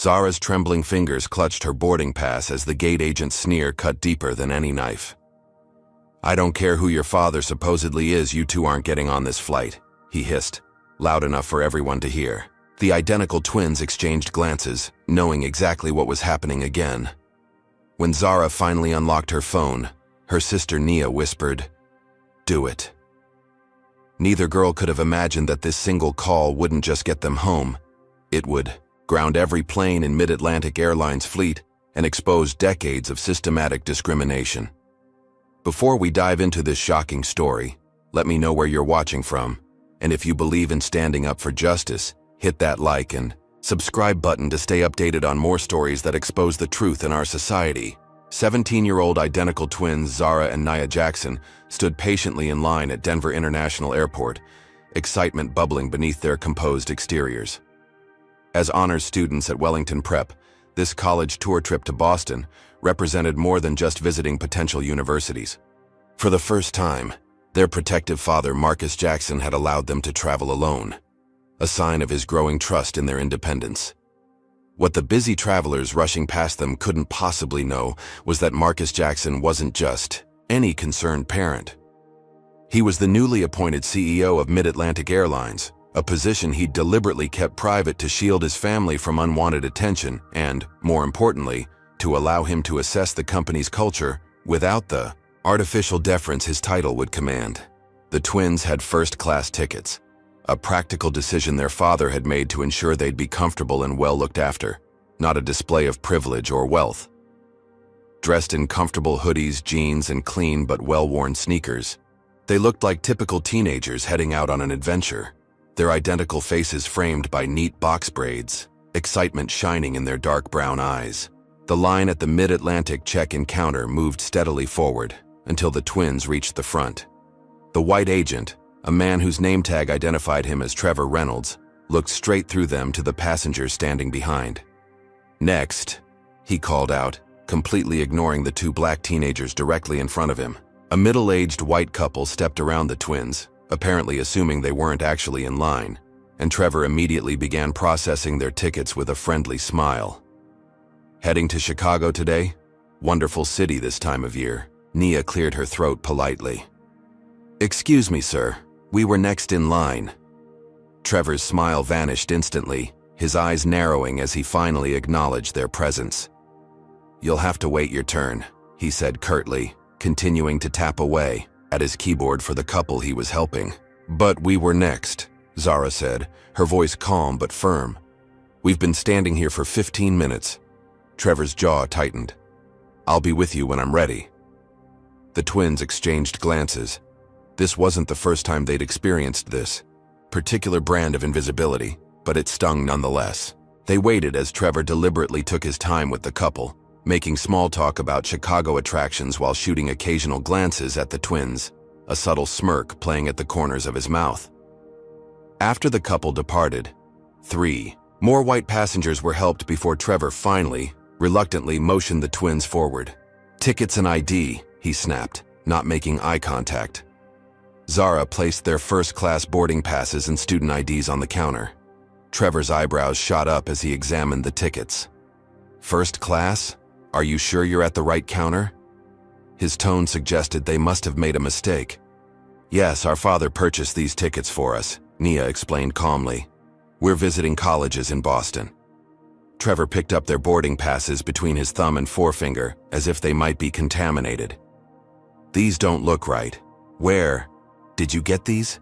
Zara's trembling fingers clutched her boarding pass as the gate agent's sneer cut deeper than any knife. "I don't care who your father supposedly is, you two aren't getting on this flight," he hissed, loud enough for everyone to hear. The identical twins exchanged glances, knowing exactly what was happening again. When Zara finally unlocked her phone, her sister Nia whispered, "Do it." Neither girl could have imagined that this single call wouldn't just get them home. It would ground every plane in Mid-Atlantic Airlines' fleet and expose decades of systematic discrimination. Before we dive into this shocking story, let me know where you're watching from, and if you believe in standing up for justice, hit that like and subscribe button to stay updated on more stories that expose the truth in our society. 17-year-old identical twins Zara and Nia Jackson stood patiently in line at Denver International Airport, excitement bubbling beneath their composed exteriors. As honors students at Wellington Prep, this college tour trip to Boston represented more than just visiting potential universities. For the first time, their protective father, Marcus Jackson, had allowed them to travel alone, a sign of his growing trust in their independence. What the busy travelers rushing past them couldn't possibly know was that Marcus Jackson wasn't just any concerned parent. He was the newly appointed CEO of Mid-Atlantic Airlines, a position he deliberately kept private to shield his family from unwanted attention and, more importantly, to allow him to assess the company's culture without the artificial deference his title would command. The twins had first-class tickets, a practical decision their father had made to ensure they'd be comfortable and well looked after, not a display of privilege or wealth. Dressed in comfortable hoodies, jeans, and clean but well-worn sneakers, they looked like typical teenagers heading out on an adventure, their identical faces framed by neat box braids, excitement shining in their dark brown eyes. The line at the Mid-Atlantic check-in counter moved steadily forward until the twins reached the front. The white agent, a man whose name tag identified him as Trevor Reynolds, looked straight through them to the passengers standing behind. "Next," he called out, completely ignoring the two black teenagers directly in front of him. A middle-aged white couple stepped around the twins, apparently assuming they weren't actually in line, and Trevor immediately began processing their tickets with a friendly smile. "Heading to Chicago today? Wonderful city this time of year." Nia cleared her throat politely. "Excuse me, sir. We were next in line." Trevor's smile vanished instantly, his eyes narrowing as he finally acknowledged their presence. "You'll have to wait your turn," he said curtly, continuing to tap away at his keyboard for the couple he was helping. "But we were next," Zara said, her voice calm but firm. "We've been standing here for 15 minutes. Trevor's jaw tightened. "I'll be with you when I'm ready." The twins exchanged glances. This wasn't the first time they'd experienced this particular brand of invisibility, but it stung nonetheless. They waited as Trevor deliberately took his time with the couple, making small talk about Chicago attractions while shooting occasional glances at the twins, a subtle smirk playing at the corners of his mouth. After the couple departed, 3 more white passengers were helped before Trevor finally, reluctantly motioned the twins forward. "Tickets and ID," he snapped, not making eye contact. Zara placed their first-class boarding passes and student IDs on the counter. Trevor's eyebrows shot up as he examined the tickets. "First class? Are you sure you're at the right counter?" His tone suggested they must have made a mistake. "Yes, our father purchased these tickets for us," Nia explained calmly. "We're visiting colleges in Boston." Trevor picked up their boarding passes between his thumb and forefinger, as if they might be contaminated. "These don't look right. Where did you get these?"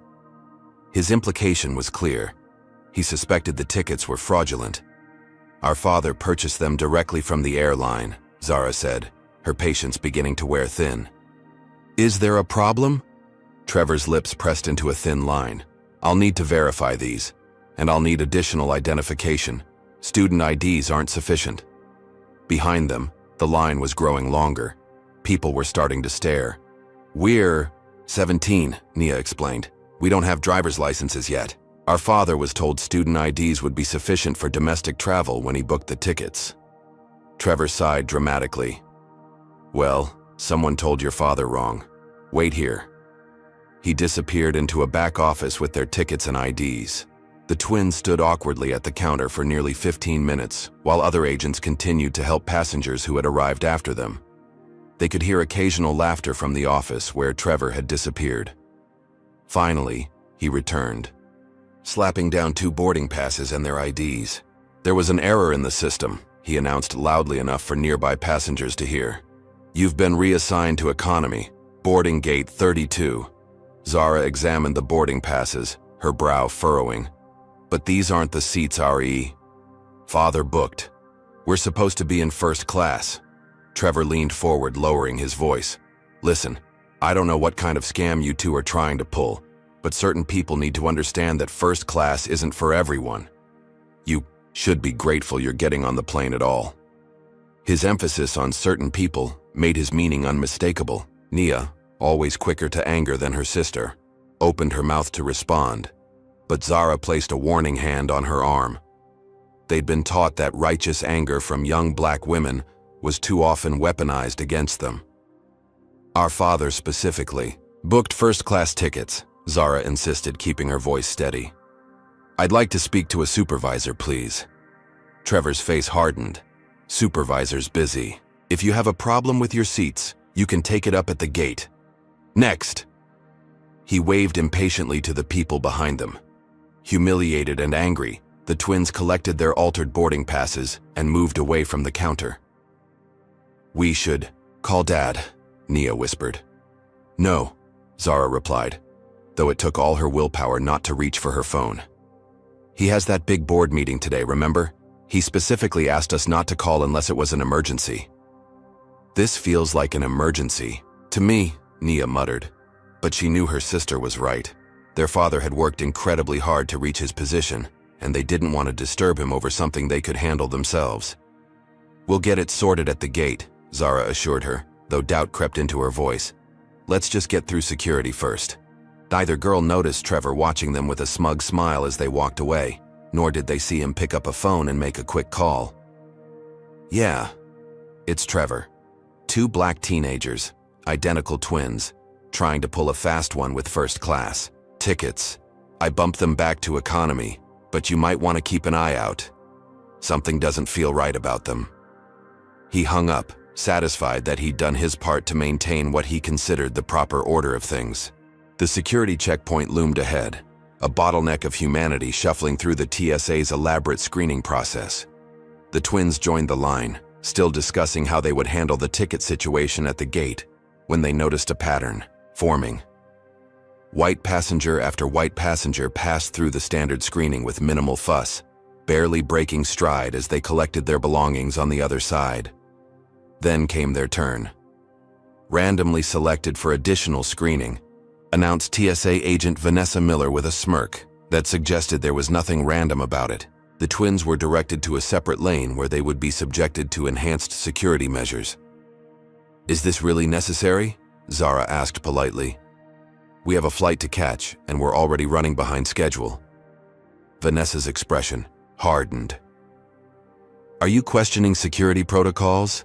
His implication was clear. He suspected the tickets were fraudulent. "Our father purchased them directly from the airline," Zara said, her patience beginning to wear thin. "Is there a problem?" Trevor's lips pressed into a thin line. "I'll need to verify these, and I'll need additional identification. Student IDs aren't sufficient." Behind them, the line was growing longer. People were starting to stare. "We're 17, Nia explained. "We don't have driver's licenses yet. Our father was told student IDs would be sufficient for domestic travel when he booked the tickets." Trevor sighed dramatically. "Well, someone told your father wrong. Wait here." He disappeared into a back office with their tickets and IDs. The twins stood awkwardly at the counter for nearly 15 minutes, while other agents continued to help passengers who had arrived after them. They could hear occasional laughter from the office where Trevor had disappeared. Finally, he returned, slapping down 2 boarding passes and their IDs. There was an error in the system, he announced loudly enough for nearby passengers to hear. You've been reassigned to economy, boarding gate 32. Zara examined the boarding passes, her brow furrowing. But these aren't the seats RE. Father booked. We're supposed to be in first class. Trevor leaned forward, lowering his voice. Listen, I don't know what kind of scam you two are trying to pull, but certain people need to understand that first class isn't for everyone. You should be grateful you're getting on the plane at all. His emphasis on certain people made his meaning unmistakable. Nia, always quicker to anger than her sister, opened her mouth to respond, but Zara placed a warning hand on her arm. They'd been taught that righteous anger from young black women was too often weaponized against them. Our father specifically booked first-class tickets, Zara insisted, keeping her voice steady. I'd like to speak to a supervisor, please. Trevor's face hardened. Supervisor's busy. If you have a problem with your seats, you can take it up at the gate. Next. He waved impatiently to the people behind them. Humiliated and angry, the twins collected their altered boarding passes and moved away from the counter. We should call Dad, Nia whispered. No, Zara replied, though it took all her willpower not to reach for her phone. He has that big board meeting today, remember? He specifically asked us not to call unless it was an emergency. This feels like an emergency. To me, Nia muttered. But she knew her sister was right. Their father had worked incredibly hard to reach his position, and they didn't want to disturb him over something they could handle themselves. We'll get it sorted at the gate, Zara assured her, though doubt crept into her voice. Let's just get through security first. Neither girl noticed Trevor watching them with a smug smile as they walked away, nor did they see him pick up a phone and make a quick call. Yeah, it's Trevor. 2 black teenagers, identical twins, trying to pull a fast one with first class tickets. I bumped them back to economy, but you might want to keep an eye out. Something doesn't feel right about them. He hung up, satisfied that he'd done his part to maintain what he considered the proper order of things. The security checkpoint loomed ahead, a bottleneck of humanity shuffling through the TSA's elaborate screening process. The twins joined the line, still discussing how they would handle the ticket situation at the gate, when they noticed a pattern forming. White passenger after white passenger passed through the standard screening with minimal fuss, barely breaking stride as they collected their belongings on the other side. Then came their turn. Randomly selected for additional screening, announced TSA agent Vanessa Miller with a smirk that suggested there was nothing random about it. The twins were directed to a separate lane where they would be subjected to enhanced security measures. Is this really necessary? Zara asked politely. We have a flight to catch, and we're already running behind schedule. Vanessa's expression hardened. Are you questioning security protocols?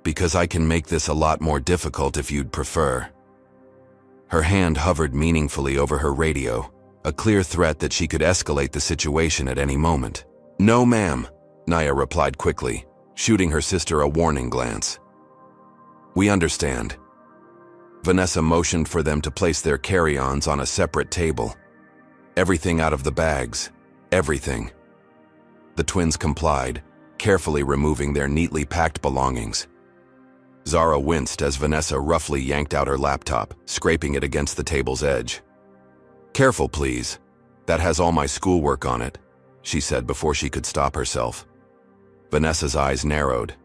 Because I can make this a lot more difficult if you'd prefer. Her hand hovered meaningfully over her radio, a clear threat that she could escalate the situation at any moment. No, ma'am, Nia replied quickly, shooting her sister a warning glance. We understand. Vanessa motioned for them to place their carry-ons on a separate table. Everything out of the bags. Everything. The twins complied, carefully removing their neatly packed belongings. Zara winced as Vanessa roughly yanked out her laptop, scraping it against the table's edge. Careful, please. That has all my schoolwork on it, she said before she could stop herself. Vanessa's eyes narrowed.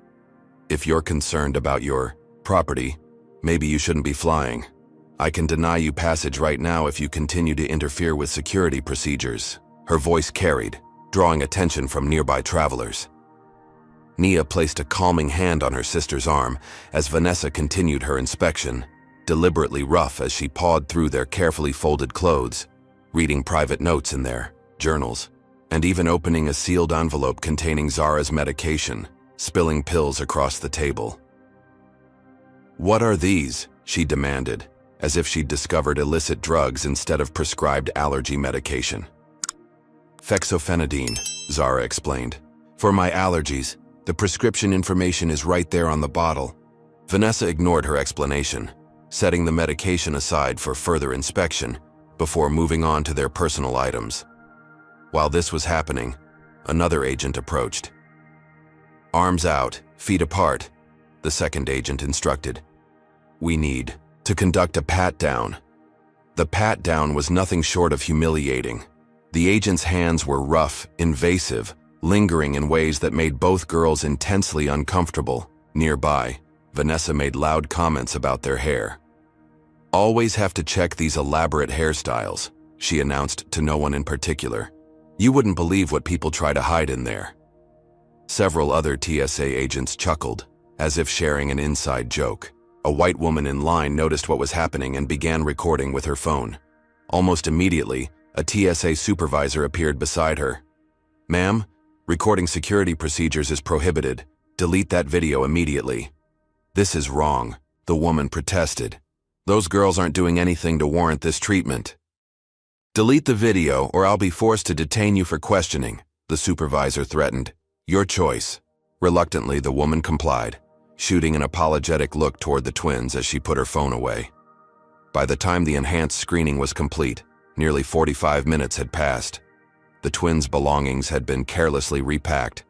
If you're concerned about your property, maybe you shouldn't be flying. I can deny you passage right now if you continue to interfere with security procedures. Her voice carried, drawing attention from nearby travelers. Nia placed a calming hand on her sister's arm as Vanessa continued her inspection, deliberately rough as she pawed through their carefully folded clothes, reading private notes in their journals, and even opening a sealed envelope containing Zara's medication, spilling pills across the table. What are these? She demanded, as if she'd discovered illicit drugs instead of prescribed allergy medication. Fexofenadine, Zara explained. For my allergies, the prescription information is right there on the bottle. Vanessa ignored her explanation, setting the medication aside for further inspection before moving on to their personal items. While this was happening, another agent approached. Arms out, feet apart, the second agent instructed. We need to conduct a pat-down. The pat-down was nothing short of humiliating. The agent's hands were rough, invasive, lingering in ways that made both girls intensely uncomfortable. Nearby, Vanessa made loud comments about their hair. Always have to check these elaborate hairstyles, she announced to no one in particular. You wouldn't believe what people try to hide in there. Several other TSA agents chuckled, as if sharing an inside joke. A white woman in line noticed what was happening and began recording with her phone. Almost immediately, a TSA supervisor appeared beside her. Ma'am, recording security procedures is prohibited. Delete that video immediately. This is wrong, the woman protested. Those girls aren't doing anything to warrant this treatment. Delete the video or I'll be forced to detain you for questioning, the supervisor threatened. Your choice. Reluctantly, the woman complied, shooting an apologetic look toward the twins as she put her phone away. By the time the enhanced screening was complete, nearly 45 minutes had passed. The twins' belongings had been carelessly repacked.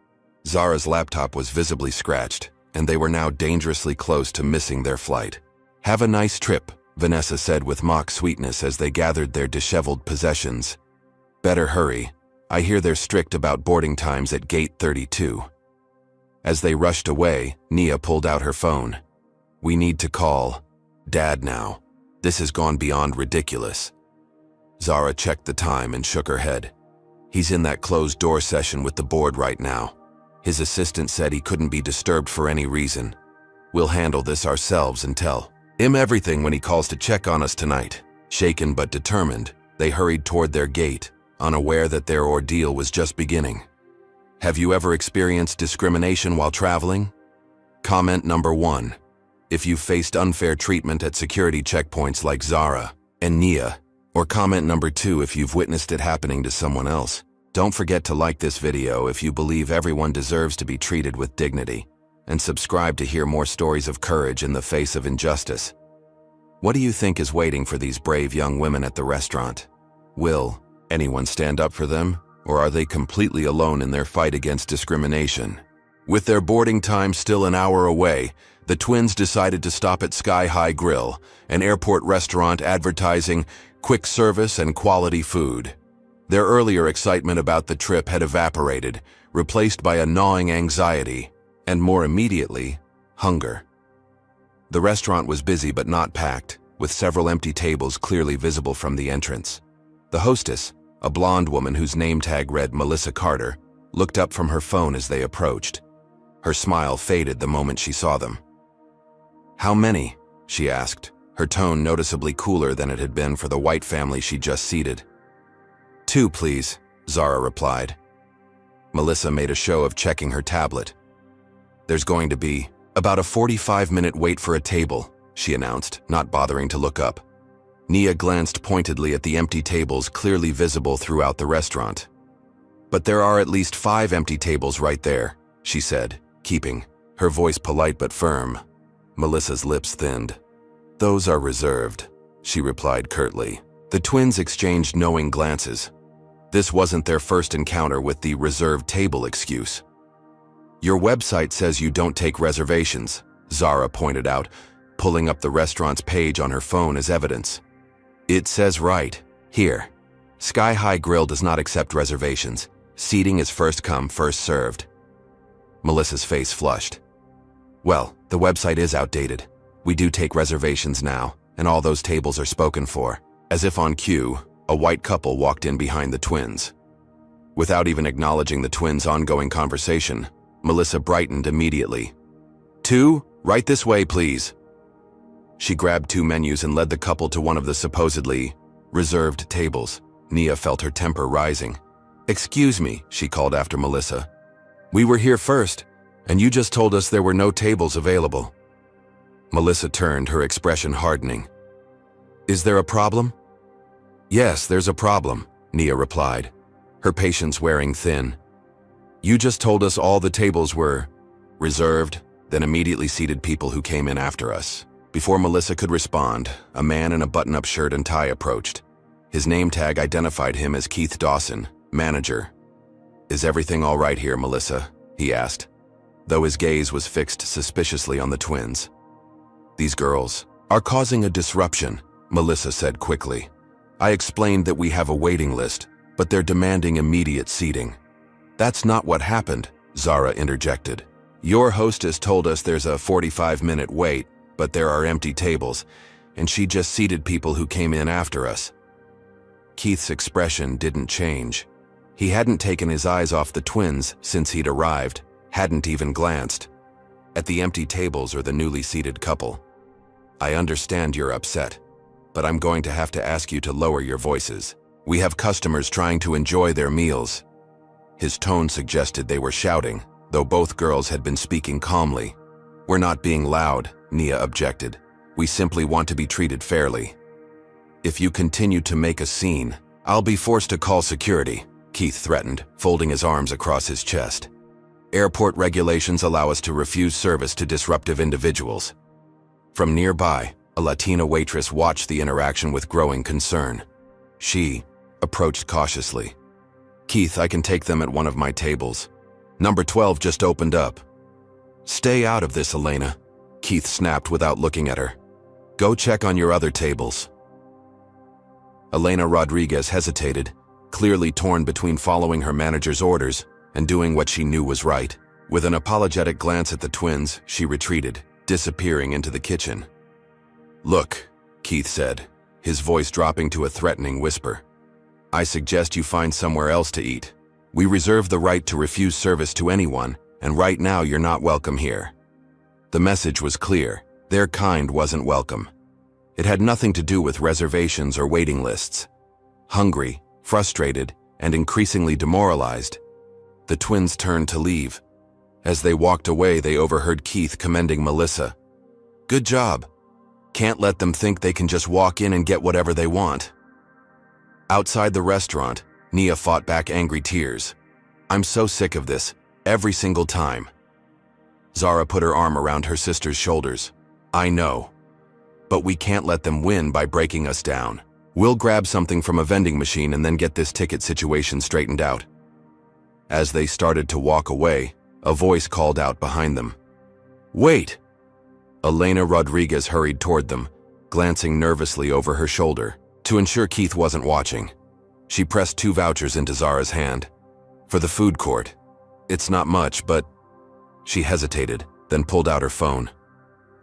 Zara's laptop was visibly scratched, and they were now dangerously close to missing their flight. Have a nice trip, Vanessa said with mock sweetness as they gathered their disheveled possessions. Better hurry. I hear they're strict about boarding times at gate 32. As they rushed away, Nia pulled out her phone. We need to call Dad now. This has gone beyond ridiculous. Zara checked the time and shook her head. He's in that closed-door session with the board right now. His assistant said he couldn't be disturbed for any reason. We'll handle this ourselves and tell him everything when he calls to check on us tonight. Shaken but determined, they hurried toward their gate, unaware that their ordeal was just beginning. Have you ever experienced discrimination while traveling? Comment number 1. If you've faced unfair treatment at security checkpoints like Zara and Nia. Or comment number 2 if you've witnessed it happening to someone else. Don't forget to like this video if you believe everyone deserves to be treated with dignity. And subscribe to hear more stories of courage in the face of injustice. What do you think is waiting for these brave young women at the restaurant? Will anyone stand up for them? Or are they completely alone in their fight against discrimination? With their boarding time still an hour away, the twins decided to stop at Sky High Grill, an airport restaurant advertising quick service and quality food. Their earlier excitement about the trip had evaporated, replaced by a gnawing anxiety, and more immediately, hunger. The restaurant was busy but not packed, with several empty tables clearly visible from the entrance. The hostess, a blonde woman whose name tag read Melissa Carter, looked up from her phone as they approached. Her smile faded the moment she saw them. How many? She asked, her tone noticeably cooler than it had been for the white family she just seated. 2, please, Zara replied. Melissa made a show of checking her tablet. There's going to be about a 45-minute wait for a table, she announced, not bothering to look up. Nia glanced pointedly at the empty tables clearly visible throughout the restaurant. But there are at least 5 empty tables right there, she said, keeping her voice polite but firm. Melissa's lips thinned. Those are reserved, she replied curtly. The twins exchanged knowing glances. This wasn't their first encounter with the reserved table excuse. Your website says you don't take reservations, Zara pointed out, pulling up the restaurant's page on her phone as evidence. It says right here. Sky High Grill does not accept reservations. Seating is first come, first served. Melissa's face flushed. Well, the website is outdated. We do take reservations now, and all those tables are spoken for. As if on cue, a white couple walked in behind the twins. Without even acknowledging the twins' ongoing conversation, Melissa brightened immediately. 2, right this way, please. She grabbed 2 menus and led the couple to one of the supposedly reserved tables. Nia felt her temper rising. Excuse me, she called after Melissa. We were here first, and you just told us there were no tables available. Melissa turned, her expression hardening. Is there a problem? Yes, there's a problem, Nia replied. her patience wearing thin. "You just told us all the tables were reserved, then immediately seated people who came in after us." Before Melissa could respond, a man in a button-up shirt and tie approached. His name tag identified him as Keith Dawson, manager. "Is everything all right here, Melissa?" he asked, though his gaze was fixed suspiciously on the twins. "These girls are causing a disruption," Melissa said quickly. "I explained that we have a waiting list, but they're demanding immediate seating." "That's not what happened," Zara interjected. "Your hostess told us there's a 45-minute wait, but there are empty tables, and she just seated people who came in after us." Keith's expression didn't change. He hadn't taken his eyes off the twins since he'd arrived, hadn't even glanced at the empty tables or the newly seated couple. "I understand you're upset, but I'm going to have to ask you to lower your voices. We have customers trying to enjoy their meals." His tone suggested they were shouting, though both girls had been speaking calmly. "We're not being loud," Nia objected. "We simply want to be treated fairly. If you continue to make a scene, I'll be forced to call security," Keith threatened, folding his arms across his chest. "Airport regulations allow us to refuse service to disruptive individuals." From nearby, a Latina waitress watched the interaction with growing concern. She approached cautiously. "Keith, I can take them at one of my tables. Number 12 just opened up." "Stay out of this, Elena," Keith snapped without looking at her. "Go check on your other tables." Elena Rodriguez hesitated, clearly torn between following her manager's orders and doing what she knew was right. With an apologetic glance at the twins, she retreated, disappearing into the kitchen. "Look," Keith said, his voice dropping to a threatening whisper. "I suggest you find somewhere else to eat. We reserve the right to refuse service to anyone, and right now you're not welcome here." The message was clear. Their kind wasn't welcome. It had nothing to do with reservations or waiting lists. Hungry, frustrated, and increasingly demoralized, the twins turned to leave. As they walked away, they overheard Keith commending Melissa. "Good job. Can't let them think they can just walk in and get whatever they want." Outside the restaurant, Nia fought back angry tears. "I'm so sick of this, every single time." Zara put her arm around her sister's shoulders. "I know. But we can't let them win by breaking us down. We'll grab something from a vending machine and then get this ticket situation straightened out." As they started to walk away, a voice called out behind them. "Wait!" Elena Rodriguez hurried toward them, glancing nervously over her shoulder to ensure Keith wasn't watching. She pressed 2 vouchers into Zara's hand. "For the food court. It's not much, but..." She hesitated, then pulled out her phone.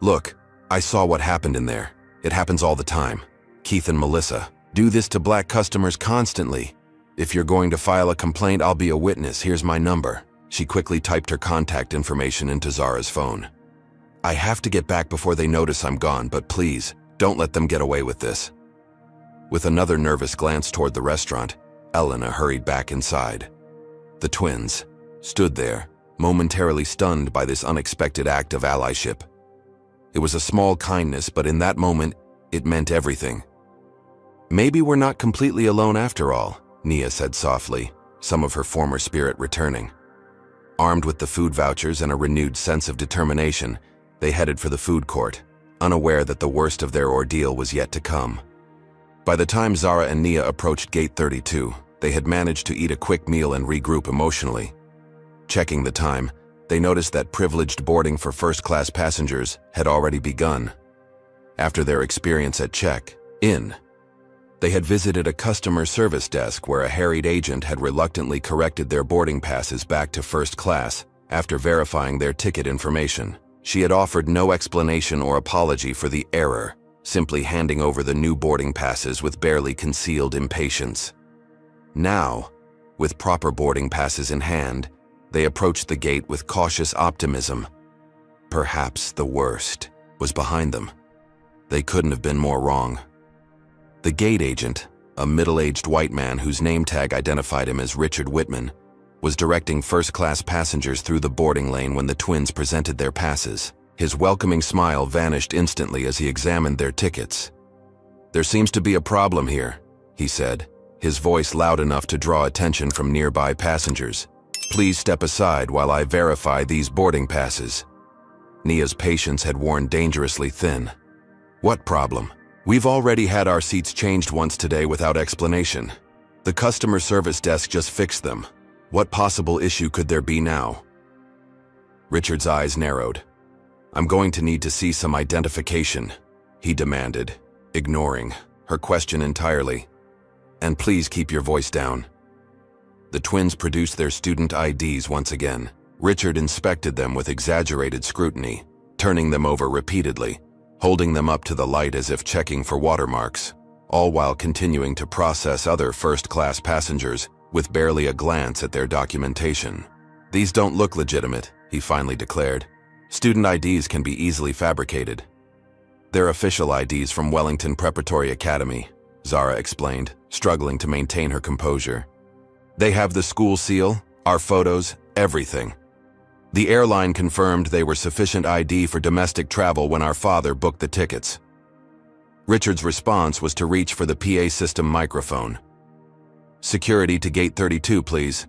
"Look, I saw what happened in there. It happens all the time. Keith and Melissa do this to black customers constantly. If you're going to file a complaint, I'll be a witness. Here's my number." She quickly typed her contact information into Zara's phone. "I have to get back before they notice I'm gone, but please, don't let them get away with this." With another nervous glance toward the restaurant, Elena hurried back inside. The twins stood there, momentarily stunned by this unexpected act of allyship. It was a small kindness, but in that moment, it meant everything. "Maybe we're not completely alone after all," Nia said softly, some of her former spirit returning. Armed with the food vouchers and a renewed sense of determination, they headed for the food court, unaware that the worst of their ordeal was yet to come. By the time Zara and Nia approached Gate 32, they had managed to eat a quick meal and regroup emotionally. Checking the time, they noticed that privileged boarding for first-class passengers had already begun. After their experience at check-in, they had visited a customer service desk where a harried agent had reluctantly corrected their boarding passes back to first class after verifying their ticket information. She had offered no explanation or apology for the error, simply handing over the new boarding passes with barely concealed impatience. Now, with proper boarding passes in hand, they approached the gate with cautious optimism. Perhaps the worst was behind them. They couldn't have been more wrong. The gate agent, a middle-aged white man whose name tag identified him as Richard Whitman, was directing first-class passengers through the boarding lane when the twins presented their passes. His welcoming smile vanished instantly as he examined their tickets. "There seems to be a problem here," he said, his voice loud enough to draw attention from nearby passengers. "Please step aside while I verify these boarding passes." Nia's patience had worn dangerously thin. "What problem? We've already had our seats changed once today without explanation. The customer service desk just fixed them. What possible issue could there be now?" Richard's eyes narrowed. "I'm going to need to see some identification," he demanded, ignoring her question entirely. "And please keep your voice down." The twins produced their student IDs once again. Richard inspected them with exaggerated scrutiny, turning them over repeatedly, holding them up to the light as if checking for watermarks, all while continuing to process other first-class passengers with barely a glance at their documentation. "These don't look legitimate," he finally declared. "Student IDs can be easily fabricated." "They're official IDs from Wellington Preparatory Academy," Zara explained, struggling to maintain her composure. "They have the school seal, our photos, everything. The airline confirmed they were sufficient ID for domestic travel when our father booked the tickets." Richard's response was to reach for the PA system microphone. "Security to gate 32, please.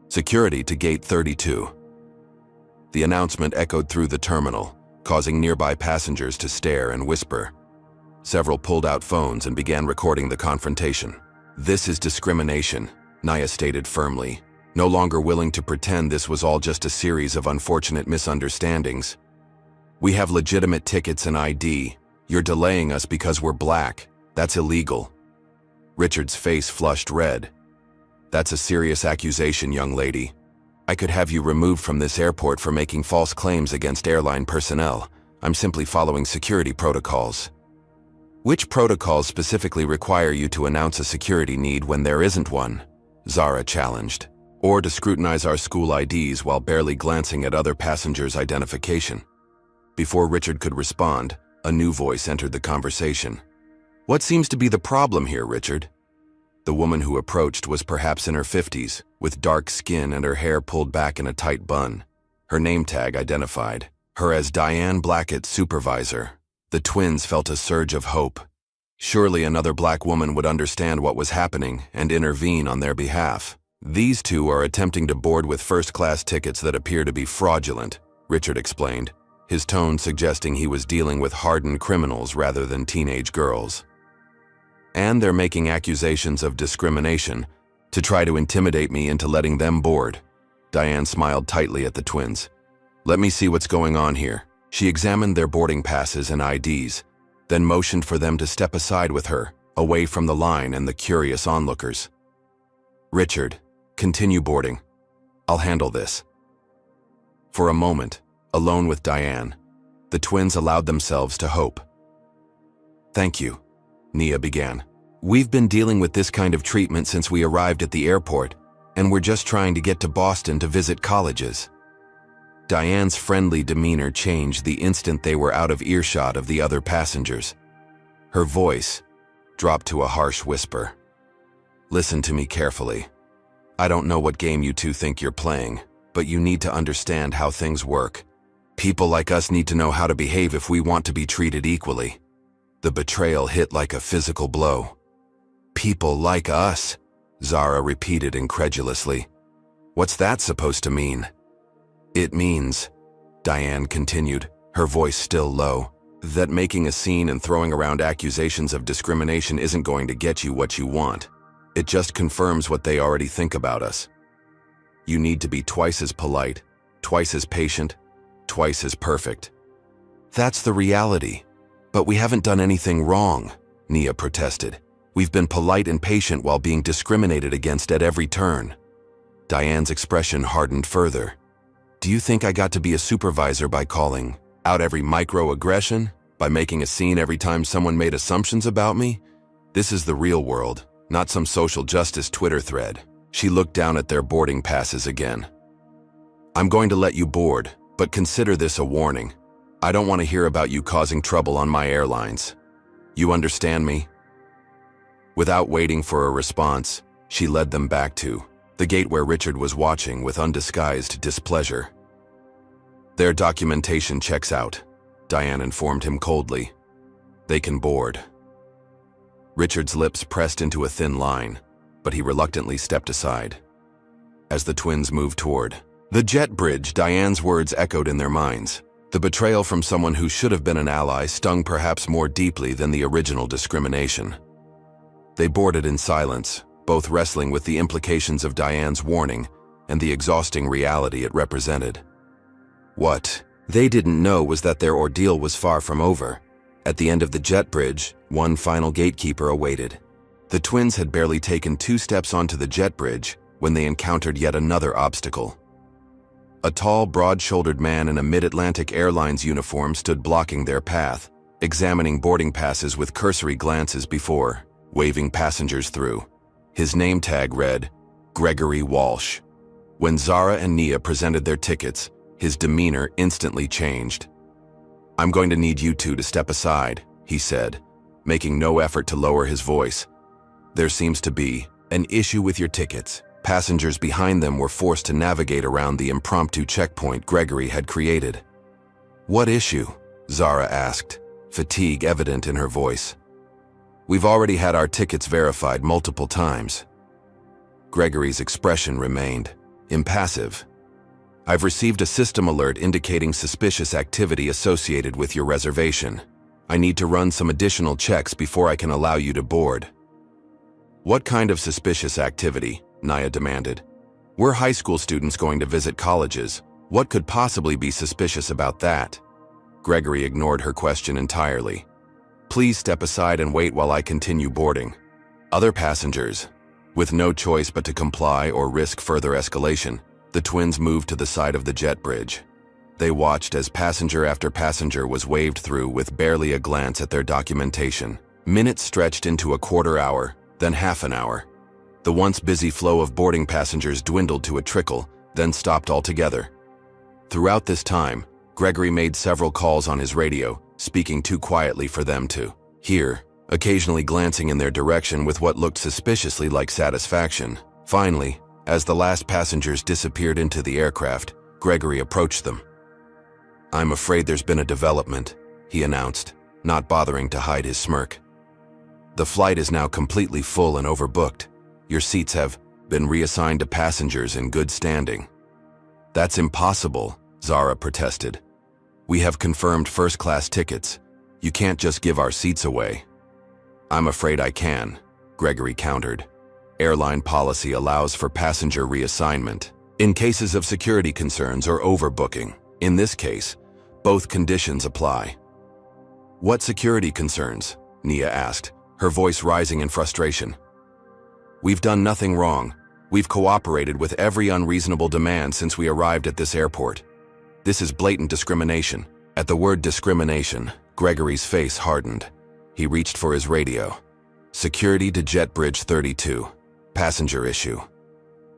Security to gate 32. The announcement echoed through the terminal, causing nearby passengers to stare and whisper. Several pulled out phones and began recording the confrontation. "This is discrimination," Nia stated firmly, no longer willing to pretend this was all just a series of unfortunate misunderstandings. "We have legitimate tickets and ID. You're delaying us because we're black. That's illegal." Richard's face flushed red. "That's a serious accusation, young lady. I could have you removed from this airport for making false claims against airline personnel. I'm simply following security protocols." "Which protocols specifically require you to announce a security need when there isn't one?" Zara challenged. "Or to scrutinize our school IDs while barely glancing at other passengers' identification?" Before Richard could respond, a new voice entered the conversation. "What seems to be the problem here, Richard?" The woman who approached was perhaps in her 50s, with dark skin and her hair pulled back in a tight bun. Her name tag identified her as Diane Blackett's supervisor. The twins felt a surge of hope. Surely another black woman would understand what was happening and intervene on their behalf. "These two are attempting to board with first-class tickets that appear to be fraudulent," Richard explained, his tone suggesting he was dealing with hardened criminals rather than teenage girls. "And they're making accusations of discrimination to try to intimidate me into letting them board." Diane smiled tightly at the twins. "Let me see what's going on here." She examined their boarding passes and IDs, then motioned for them to step aside with her, away from the line and the curious onlookers. "Richard, continue boarding. I'll handle this." For a moment, alone with Diane, the twins allowed themselves to hope. "Thank you," Nia began. "We've been dealing with this kind of treatment since we arrived at the airport, and we're just trying to get to Boston to visit colleges." Diane's friendly demeanor changed the instant they were out of earshot of the other passengers. Her voice dropped to a harsh whisper. "Listen to me carefully. I don't know what game you two think you're playing, but you need to understand how things work. People like us need to know how to behave if we want to be treated equally." The betrayal hit like a physical blow. "People like us," Zara repeated incredulously. "What's that supposed to mean?" "It means," Diane continued, her voice still low, "that making a scene and throwing around accusations of discrimination isn't going to get you what you want. It just confirms what they already think about us. You need to be twice as polite, twice as patient, twice as perfect." "That's the reality. But we haven't done anything wrong," Nia protested. "We've been polite and patient while being discriminated against at every turn." Diane's expression hardened further. "Do you think I got to be a supervisor by calling out every microaggression? By making a scene every time someone made assumptions about me? This is the real world, not some social justice Twitter thread." She looked down at their boarding passes again. "I'm going to let you board, but consider this a warning. I don't want to hear about you causing trouble on my airlines. You understand me?" Without waiting for a response, she led them back to the gate where Richard was watching with undisguised displeasure. "Their documentation checks out," Diane informed him coldly. "They can board." Richard's lips pressed into a thin line. but he reluctantly stepped aside. As the twins moved toward the jet bridge, Diane's words echoed in their minds. The betrayal from someone who should have been an ally stung perhaps more deeply than the original discrimination. They boarded in silence, both wrestling with the implications of Diane's warning and the exhausting reality it represented. What they didn't know was that their ordeal was far from over. At the end of the jet bridge, one final gatekeeper awaited. The twins had barely taken 2 steps onto the jet bridge when they encountered yet another obstacle. A tall, broad-shouldered man in a Mid-Atlantic Airlines uniform stood blocking their path, examining boarding passes with cursory glances before waving passengers through. His name tag read, Gregory Walsh. When Zara and Nia presented their tickets, his demeanor instantly changed. "I'm going to need you two to step aside," he said, making no effort to lower his voice. "There seems to be an issue with your tickets." Passengers behind them were forced to navigate around the impromptu checkpoint Gregory had created. "What issue?" Zara asked, fatigue evident in her voice. "We've already had our tickets verified multiple times." Gregory's expression remained impassive. "I've received a system alert indicating suspicious activity associated with your reservation. I need to run some additional checks before I can allow you to board." "What kind of suspicious activity?" Nia demanded. "We're high school students going to visit colleges. What could possibly be suspicious about that?" Gregory ignored her question entirely. "Please step aside and wait while I continue boarding." Other passengers, with no choice but to comply or risk further escalation, the twins moved to the side of the jet bridge. They watched as passenger after passenger was waved through with barely a glance at their documentation. Minutes stretched into a quarter hour, then half an hour. The once busy flow of boarding passengers dwindled to a trickle, then stopped altogether. Throughout this time, Gregory made several calls on his radio, speaking too quietly for them to hear, occasionally glancing in their direction with what looked suspiciously like satisfaction. Finally, as the last passengers disappeared into the aircraft, Gregory approached them. "I'm afraid there's been a development," he announced, not bothering to hide his smirk. "The flight is now completely full and overbooked. Your seats have been reassigned to passengers in good standing." "That's impossible," Zara protested. "We have confirmed first-class tickets. You can't just give our seats away." "I'm afraid I can," Gregory countered. "Airline policy allows for passenger reassignment in cases of security concerns or overbooking. In this case, both conditions apply." "What security concerns?" Nia asked, her voice rising in frustration. "We've done nothing wrong. We've cooperated with every unreasonable demand since we arrived at this airport. This is blatant discrimination." At the word discrimination, Gregory's face hardened. He reached for his radio. "Security to Jet Bridge 32. Passenger issue."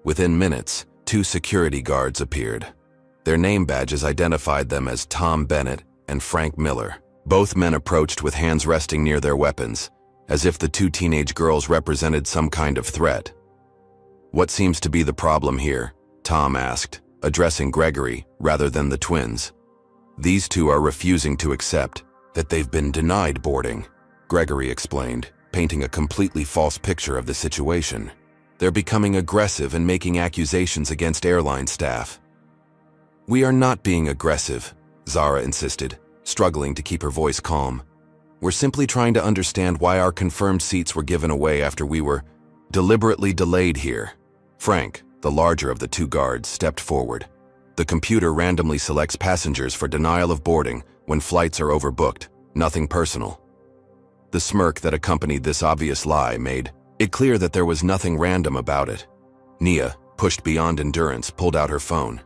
Within minutes, 2 security guards appeared. Their name badges identified them as Tom Bennett and Frank Miller. Both men approached with hands resting near their weapons, as if the 2 teenage girls represented some kind of threat. "What seems to be the problem here?" Tom asked, addressing Gregory rather than the twins. "These 2 are refusing to accept that they've been denied boarding," Gregory explained, painting a completely false picture of the situation. "They're becoming aggressive and making accusations against airline staff." "We are not being aggressive," Zara insisted, struggling to keep her voice calm. "We're simply trying to understand why our confirmed seats were given away after we were deliberately delayed here." Frank, the larger of the 2 guards, stepped forward. "The computer randomly selects passengers for denial of boarding when flights are overbooked, nothing personal." The smirk that accompanied this obvious lie made it clear that there was nothing random about it. Nia, pushed beyond endurance, pulled out her phone.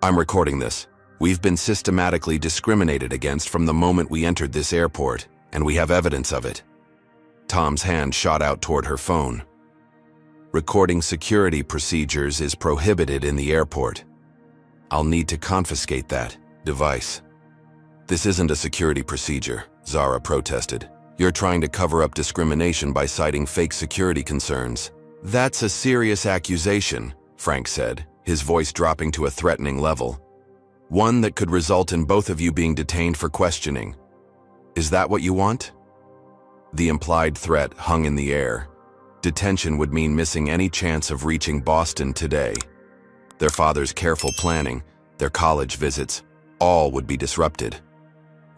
"I'm recording this. We've been systematically discriminated against from the moment we entered this airport, and we have evidence of it." Tom's hand shot out toward her phone. "Recording security procedures is prohibited in the airport. I'll need to confiscate that device." "This isn't a security procedure," Zara protested. "You're trying to cover up discrimination by citing fake security concerns." "That's a serious accusation," Frank said, his voice dropping to a threatening level. "One that could result in both of you being detained for questioning. Is that what you want?" The implied threat hung in the air. Detention would mean missing any chance of reaching Boston today. Their father's careful planning, their college visits, all would be disrupted.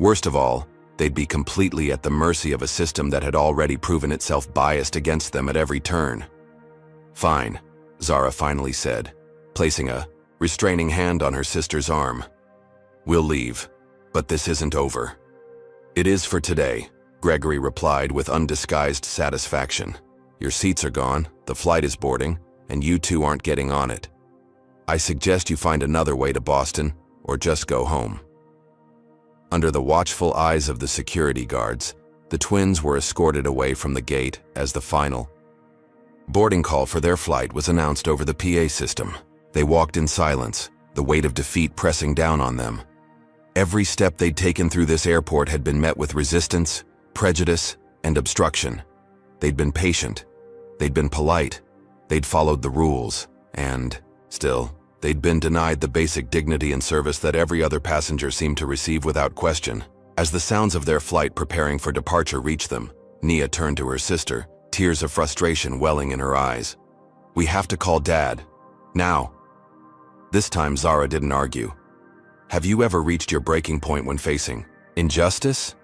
Worst of all, they'd be completely at the mercy of a system that had already proven itself biased against them at every turn. "Fine," Zara finally said, placing a restraining hand on her sister's arm. "We'll leave, but this isn't over." "It is for today," Gregory replied with undisguised satisfaction. "Your seats are gone, the flight is boarding, and you two aren't getting on it. I suggest you find another way to Boston, or just go home." Under the watchful eyes of the security guards, the twins were escorted away from the gate as the final boarding call for their flight was announced over the PA system. They walked in silence, the weight of defeat pressing down on them. Every step they'd taken through this airport had been met with resistance, prejudice, and obstruction. They'd been patient, they'd been polite, they'd followed the rules, and, still, they'd been denied the basic dignity and service that every other passenger seemed to receive without question. As the sounds of their flight preparing for departure reached them, Nia turned to her sister, tears of frustration welling in her eyes. "We have to call Dad. Now." This time Zara didn't argue. "Have you ever reached your breaking point when facing injustice?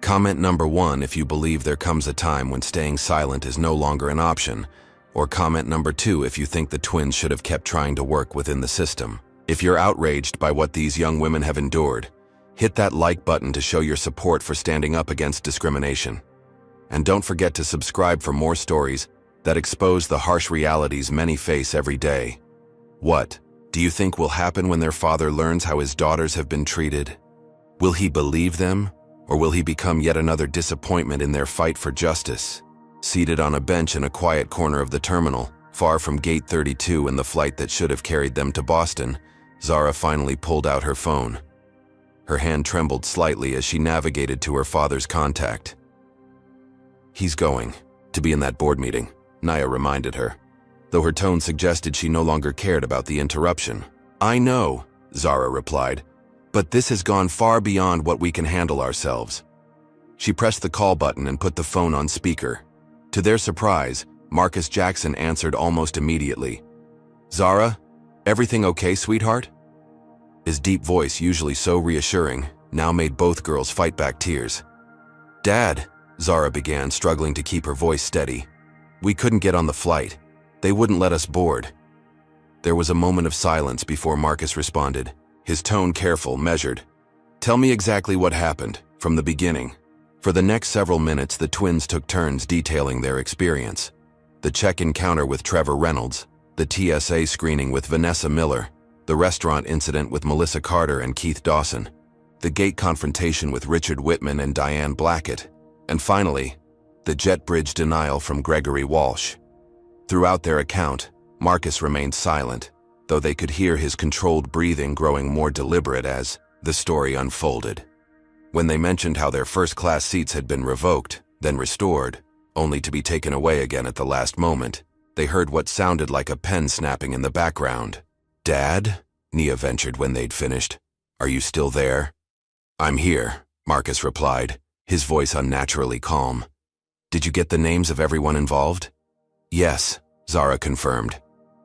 Comment number 1 if you believe there comes a time when staying silent is no longer an option, or comment number 2 if you think the twins should have kept trying to work within the system. If you're outraged by what these young women have endured, hit that like button to show your support for standing up against discrimination. And don't forget to subscribe for more stories that expose the harsh realities many face every day. What do you think will happen when their father learns how his daughters have been treated? Will he believe them, or will he become yet another disappointment in their fight for justice? Seated on a bench in a quiet corner of the terminal, far from Gate 32 and the flight that should have carried them to Boston, Zara finally pulled out her phone. Her hand trembled slightly as she navigated to her father's contact. "He's going to be in that board meeting," Nia reminded her, though her tone suggested she no longer cared about the interruption. "I know," Zara replied, "but this has gone far beyond what we can handle ourselves." She pressed the call button and put the phone on speaker. To their surprise, Marcus Jackson answered almost immediately. "Zara, everything okay, sweetheart?" His deep voice, usually so reassuring, now made both girls fight back tears. "Dad," Zara began, struggling to keep her voice steady. "We couldn't get on the flight. They wouldn't let us board." There was a moment of silence before Marcus responded, his tone careful, measured. "Tell me exactly what happened, from the beginning." For the next several minutes, the twins took turns detailing their experience. The check-in counter with Trevor Reynolds, the TSA screening with Vanessa Miller, the restaurant incident with Melissa Carter and Keith Dawson, the gate confrontation with Richard Whitman and Diane Blackett, and finally, the jet bridge denial from Gregory Walsh. Throughout their account, Marcus remained silent, though they could hear his controlled breathing growing more deliberate as the story unfolded. When they mentioned how their first-class seats had been revoked, then restored, only to be taken away again at the last moment, they heard what sounded like a pen snapping in the background. "Dad?" Nia ventured when they'd finished. "Are you still there?" "I'm here," Marcus replied, his voice unnaturally calm. "Did you get the names of everyone involved?" "Yes," Zara confirmed.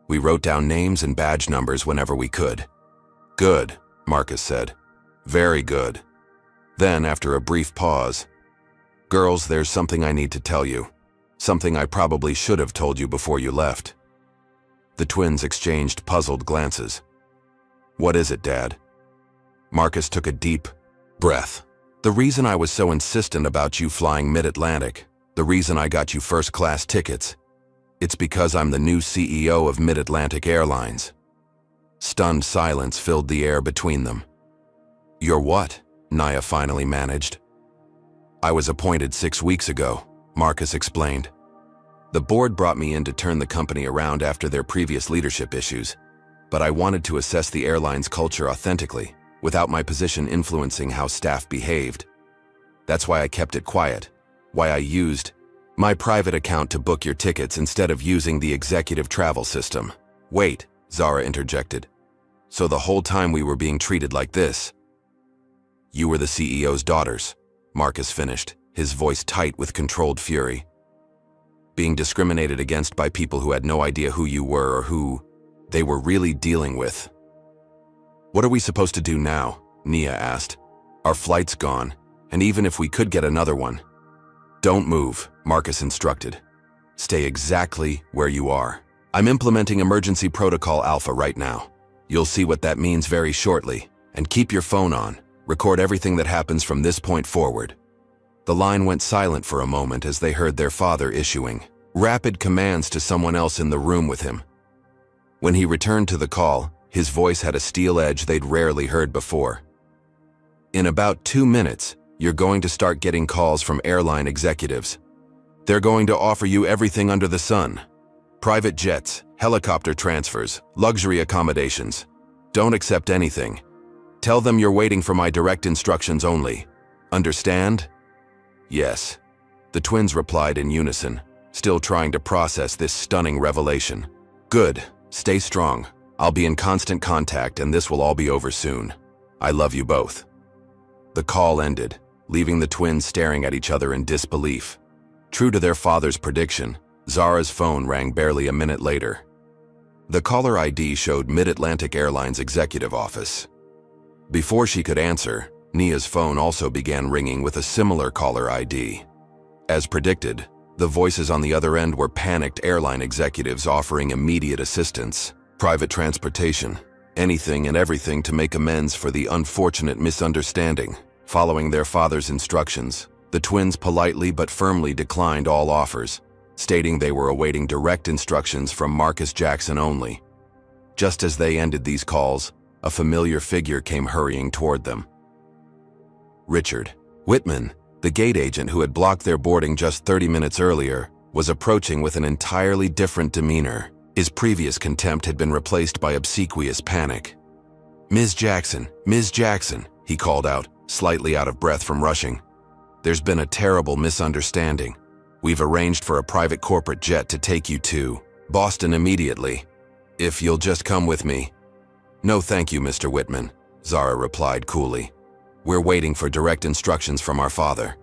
"We wrote down names and badge numbers whenever we could." "Good," Marcus said. "Very good." Then, after a brief pause, "Girls, there's something I need to tell you. Something I probably should have told you before you left." The twins exchanged puzzled glances. "What is it, Dad?" Marcus took a deep breath. "The reason I was so insistent about you flying Mid-Atlantic, the reason I got you first-class tickets, it's because I'm the new CEO of Mid-Atlantic Airlines." Stunned silence filled the air between them. "You're what?" Nia finally managed. "I was appointed 6 weeks ago," Marcus explained. "The board brought me in to turn the company around after their previous leadership issues, but I wanted to assess the airline's culture authentically, without my position influencing how staff behaved. That's why I kept it quiet, why I used my private account to book your tickets instead of using the executive travel system." "Wait," Zara interjected. "So the whole time we were being treated like this?" "You were the CEO's daughters," Marcus finished, his voice tight with controlled fury. being discriminated against by people who had no idea who you were or who they were really dealing with. "What are we supposed to do now?" Nia asked. "Our flight's gone, and even if we could get another one." "Don't move," Marcus instructed. "Stay exactly where you are. I'm implementing emergency protocol Alpha right now. You'll see what that means very shortly, and keep your phone on. Record everything that happens from this point forward." The line went silent for a moment as they heard their father issuing rapid commands to someone else in the room with him. When he returned to the call, his voice had a steel edge they'd rarely heard before. "In about 2 minutes, you're going to start getting calls from airline executives. They're going to offer you everything under the sun. Private jets, helicopter transfers, luxury accommodations. Don't accept anything. Tell them you're waiting for my direct instructions only. Understand?" "Yes," the twins replied in unison, still trying to process this stunning revelation. "Good. Stay strong. I'll be in constant contact and this will all be over soon. I love you both." The call ended, leaving the twins staring at each other in disbelief. True to their father's prediction, Zara's phone rang barely a minute later. The caller ID showed Mid-Atlantic Airlines executive office. Before she could answer, Nia's phone also began ringing with a similar caller ID. As predicted, the voices on the other end were panicked airline executives offering immediate assistance, private transportation, anything and everything to make amends for the unfortunate misunderstanding. Following their father's instructions, the twins politely but firmly declined all offers, stating they were awaiting direct instructions from Marcus Jackson only. Just as they ended these calls, a familiar figure came hurrying toward them. Richard Whitman, the gate agent who had blocked their boarding just 30 minutes earlier, was approaching with an entirely different demeanor. His previous contempt had been replaced by obsequious panic. Ms. Jackson, he called out, slightly out of breath from rushing. "There's been a terrible misunderstanding. We've arranged for a private corporate jet to take you to Boston immediately. If you'll just come with me." "No thank you, Mr. Whitman," Zara replied coolly. "We're waiting for direct instructions from our father."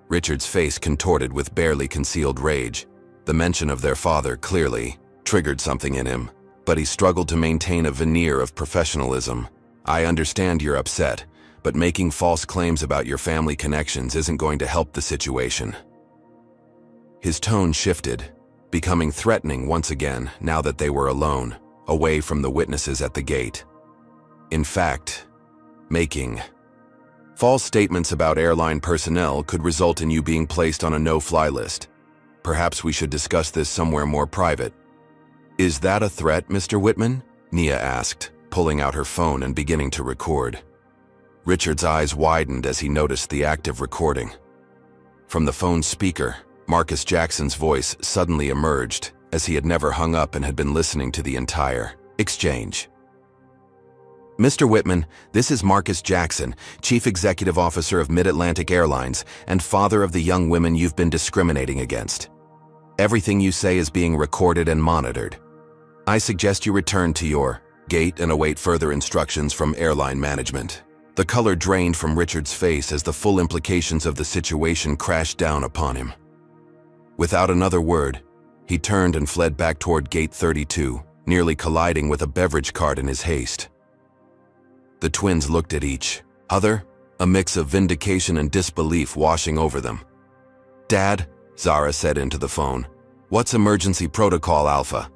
Richard's face contorted with barely concealed rage. The mention of their father clearly triggered something in him, but he struggled to maintain a veneer of professionalism. "I understand you're upset, but making false claims about your family connections isn't going to help the situation." His tone shifted, becoming threatening once again now that they were alone, away from the witnesses at the gate. In fact, making false statements about airline personnel could result in you being placed on a no-fly list. Perhaps we should discuss this somewhere more private. "Is that a threat, Mr. Whitman?" Nia asked, pulling out her phone and beginning to record. Richard's eyes widened as he noticed the active recording. From the phone's speaker, Marcus Jackson's voice suddenly emerged, as he had never hung up and had been listening to the entire exchange. "Mr. Whitman, this is Marcus Jackson, Chief Executive Officer of Mid-Atlantic Airlines and father of the young women you've been discriminating against. Everything you say is being recorded and monitored. I suggest you return to your gate and await further instructions from airline management." The color drained from Richard's face as the full implications of the situation crashed down upon him. Without another word, he turned and fled back toward Gate 32, nearly colliding with a beverage cart in his haste. The twins looked at each other, a mix of vindication and disbelief washing over them. "Dad," Zara said into the phone, "what's emergency protocol Alpha?"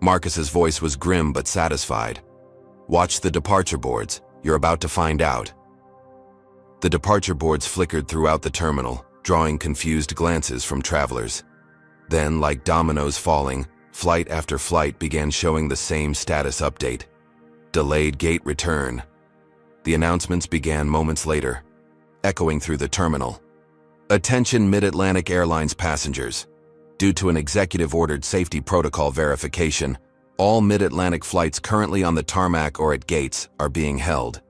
Marcus's voice was grim but satisfied. "Watch the departure boards. You're about to find out." The departure boards flickered throughout the terminal, drawing confused glances from travelers. Then, like dominoes falling, flight after flight began showing the same status update. Delayed gate return. The announcements began moments later, echoing through the terminal. "Attention Mid-Atlantic Airlines passengers. Due to an executive-ordered safety protocol verification, all Mid-Atlantic flights currently on the tarmac or at gates are being held.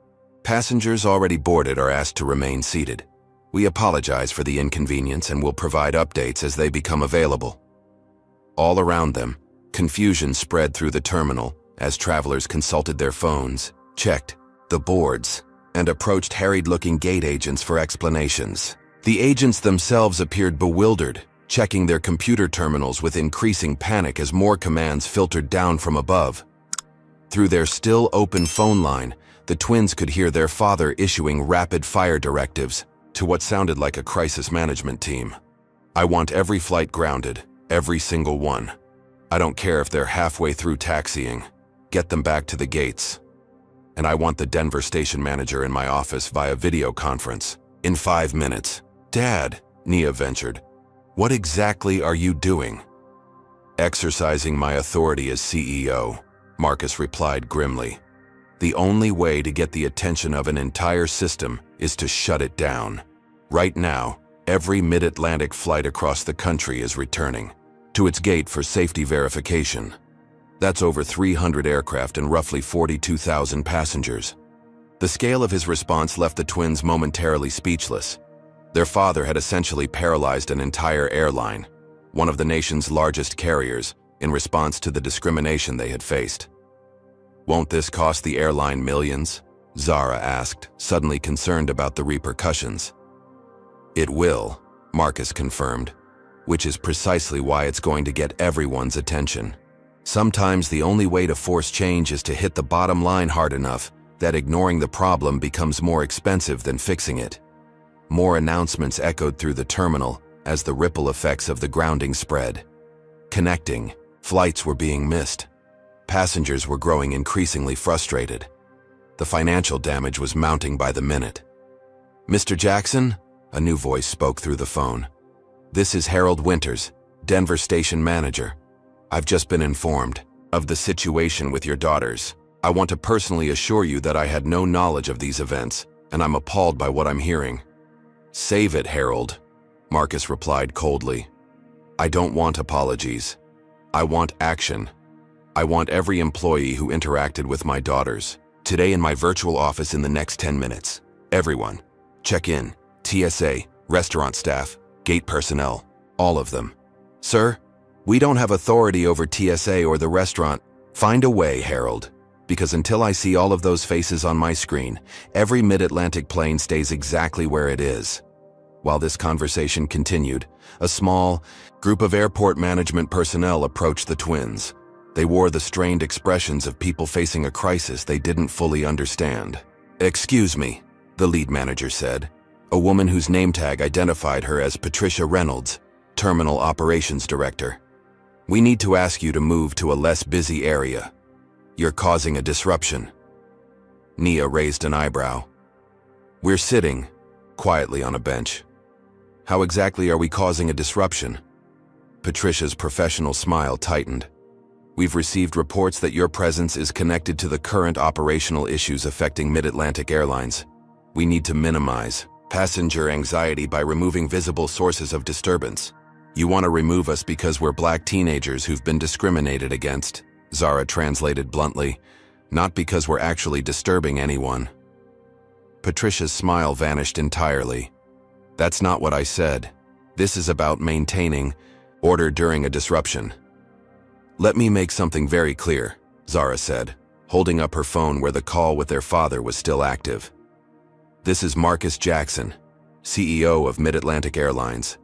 Passengers already boarded are asked to remain seated. We apologize for the inconvenience and will provide updates as they become available." All around them, confusion spread through the terminal as travelers consulted their phones, checked the boards, and approached harried-looking gate agents for explanations. The agents themselves appeared bewildered, checking their computer terminals with increasing panic as more commands filtered down from above. Through their still open phone line, the twins could hear their father issuing rapid-fire directives to what sounded like a crisis management team. I want every flight grounded, every single one. I don't care if they're halfway through taxiing. Get them back to the gates. And I want the Denver station manager in my office via video conference. In 5 minutes. Dad, Nia ventured. What exactly are you doing? Exercising my authority as CEO, Marcus replied grimly. The only way to get the attention of an entire system is to shut it down. Right now, every mid-Atlantic flight across the country is returning to its gate for safety verification. That's over 300 aircraft and roughly 42,000 passengers. The scale of his response left the twins momentarily speechless. Their father had essentially paralyzed an entire airline, one of the nation's largest carriers, in response to the discrimination they had faced. Won't this cost the airline millions? Zara asked, suddenly concerned about the repercussions. It will, Marcus confirmed, which is precisely why it's going to get everyone's attention. Sometimes the only way to force change is to hit the bottom line hard enough that ignoring the problem becomes more expensive than fixing it. More announcements echoed through the terminal as the ripple effects of the grounding spread. Connecting, flights were being missed. Passengers were growing increasingly frustrated. The financial damage was mounting by the minute. Mr. Jackson, a new voice spoke through the phone. This is Harold Winters, Denver station manager. I've just been informed of the situation with your daughters. I want to personally assure you that I had no knowledge of these events, and I'm appalled by what I'm hearing. Save it, Harold, Marcus replied coldly. I don't want apologies. I want action. I want every employee who interacted with my daughters today in my virtual office in the next 10 minutes. Everyone. Check in, TSA, restaurant staff, gate personnel, all of them. Sir, we don't have authority over TSA or the restaurant. Find a way, Harold, because until I see all of those faces on my screen, every mid-Atlantic plane stays exactly where it is. While this conversation continued, a small group of airport management personnel approached the twins. They wore the strained expressions of people facing a crisis they didn't fully understand. Excuse me, the lead manager said, a woman whose name tag identified her as Patricia Reynolds, Terminal Operations Director. We need to ask you to move to a less busy area. You're causing a disruption. Nia raised an eyebrow. We're sitting quietly on a bench. How exactly are we causing a disruption? Patricia's professional smile tightened. We've received reports that your presence is connected to the current operational issues affecting Mid-Atlantic Airlines. We need to minimize passenger anxiety by removing visible sources of disturbance. You want to remove us because we're black teenagers who've been discriminated against, Zara translated bluntly, not because we're actually disturbing anyone. Patricia's smile vanished entirely. That's not what I said. This is about maintaining order during a disruption. Let me make something very clear, Zara said, holding up her phone where the call with their father was still active. This is Marcus Jackson, CEO of Mid-Atlantic Airlines.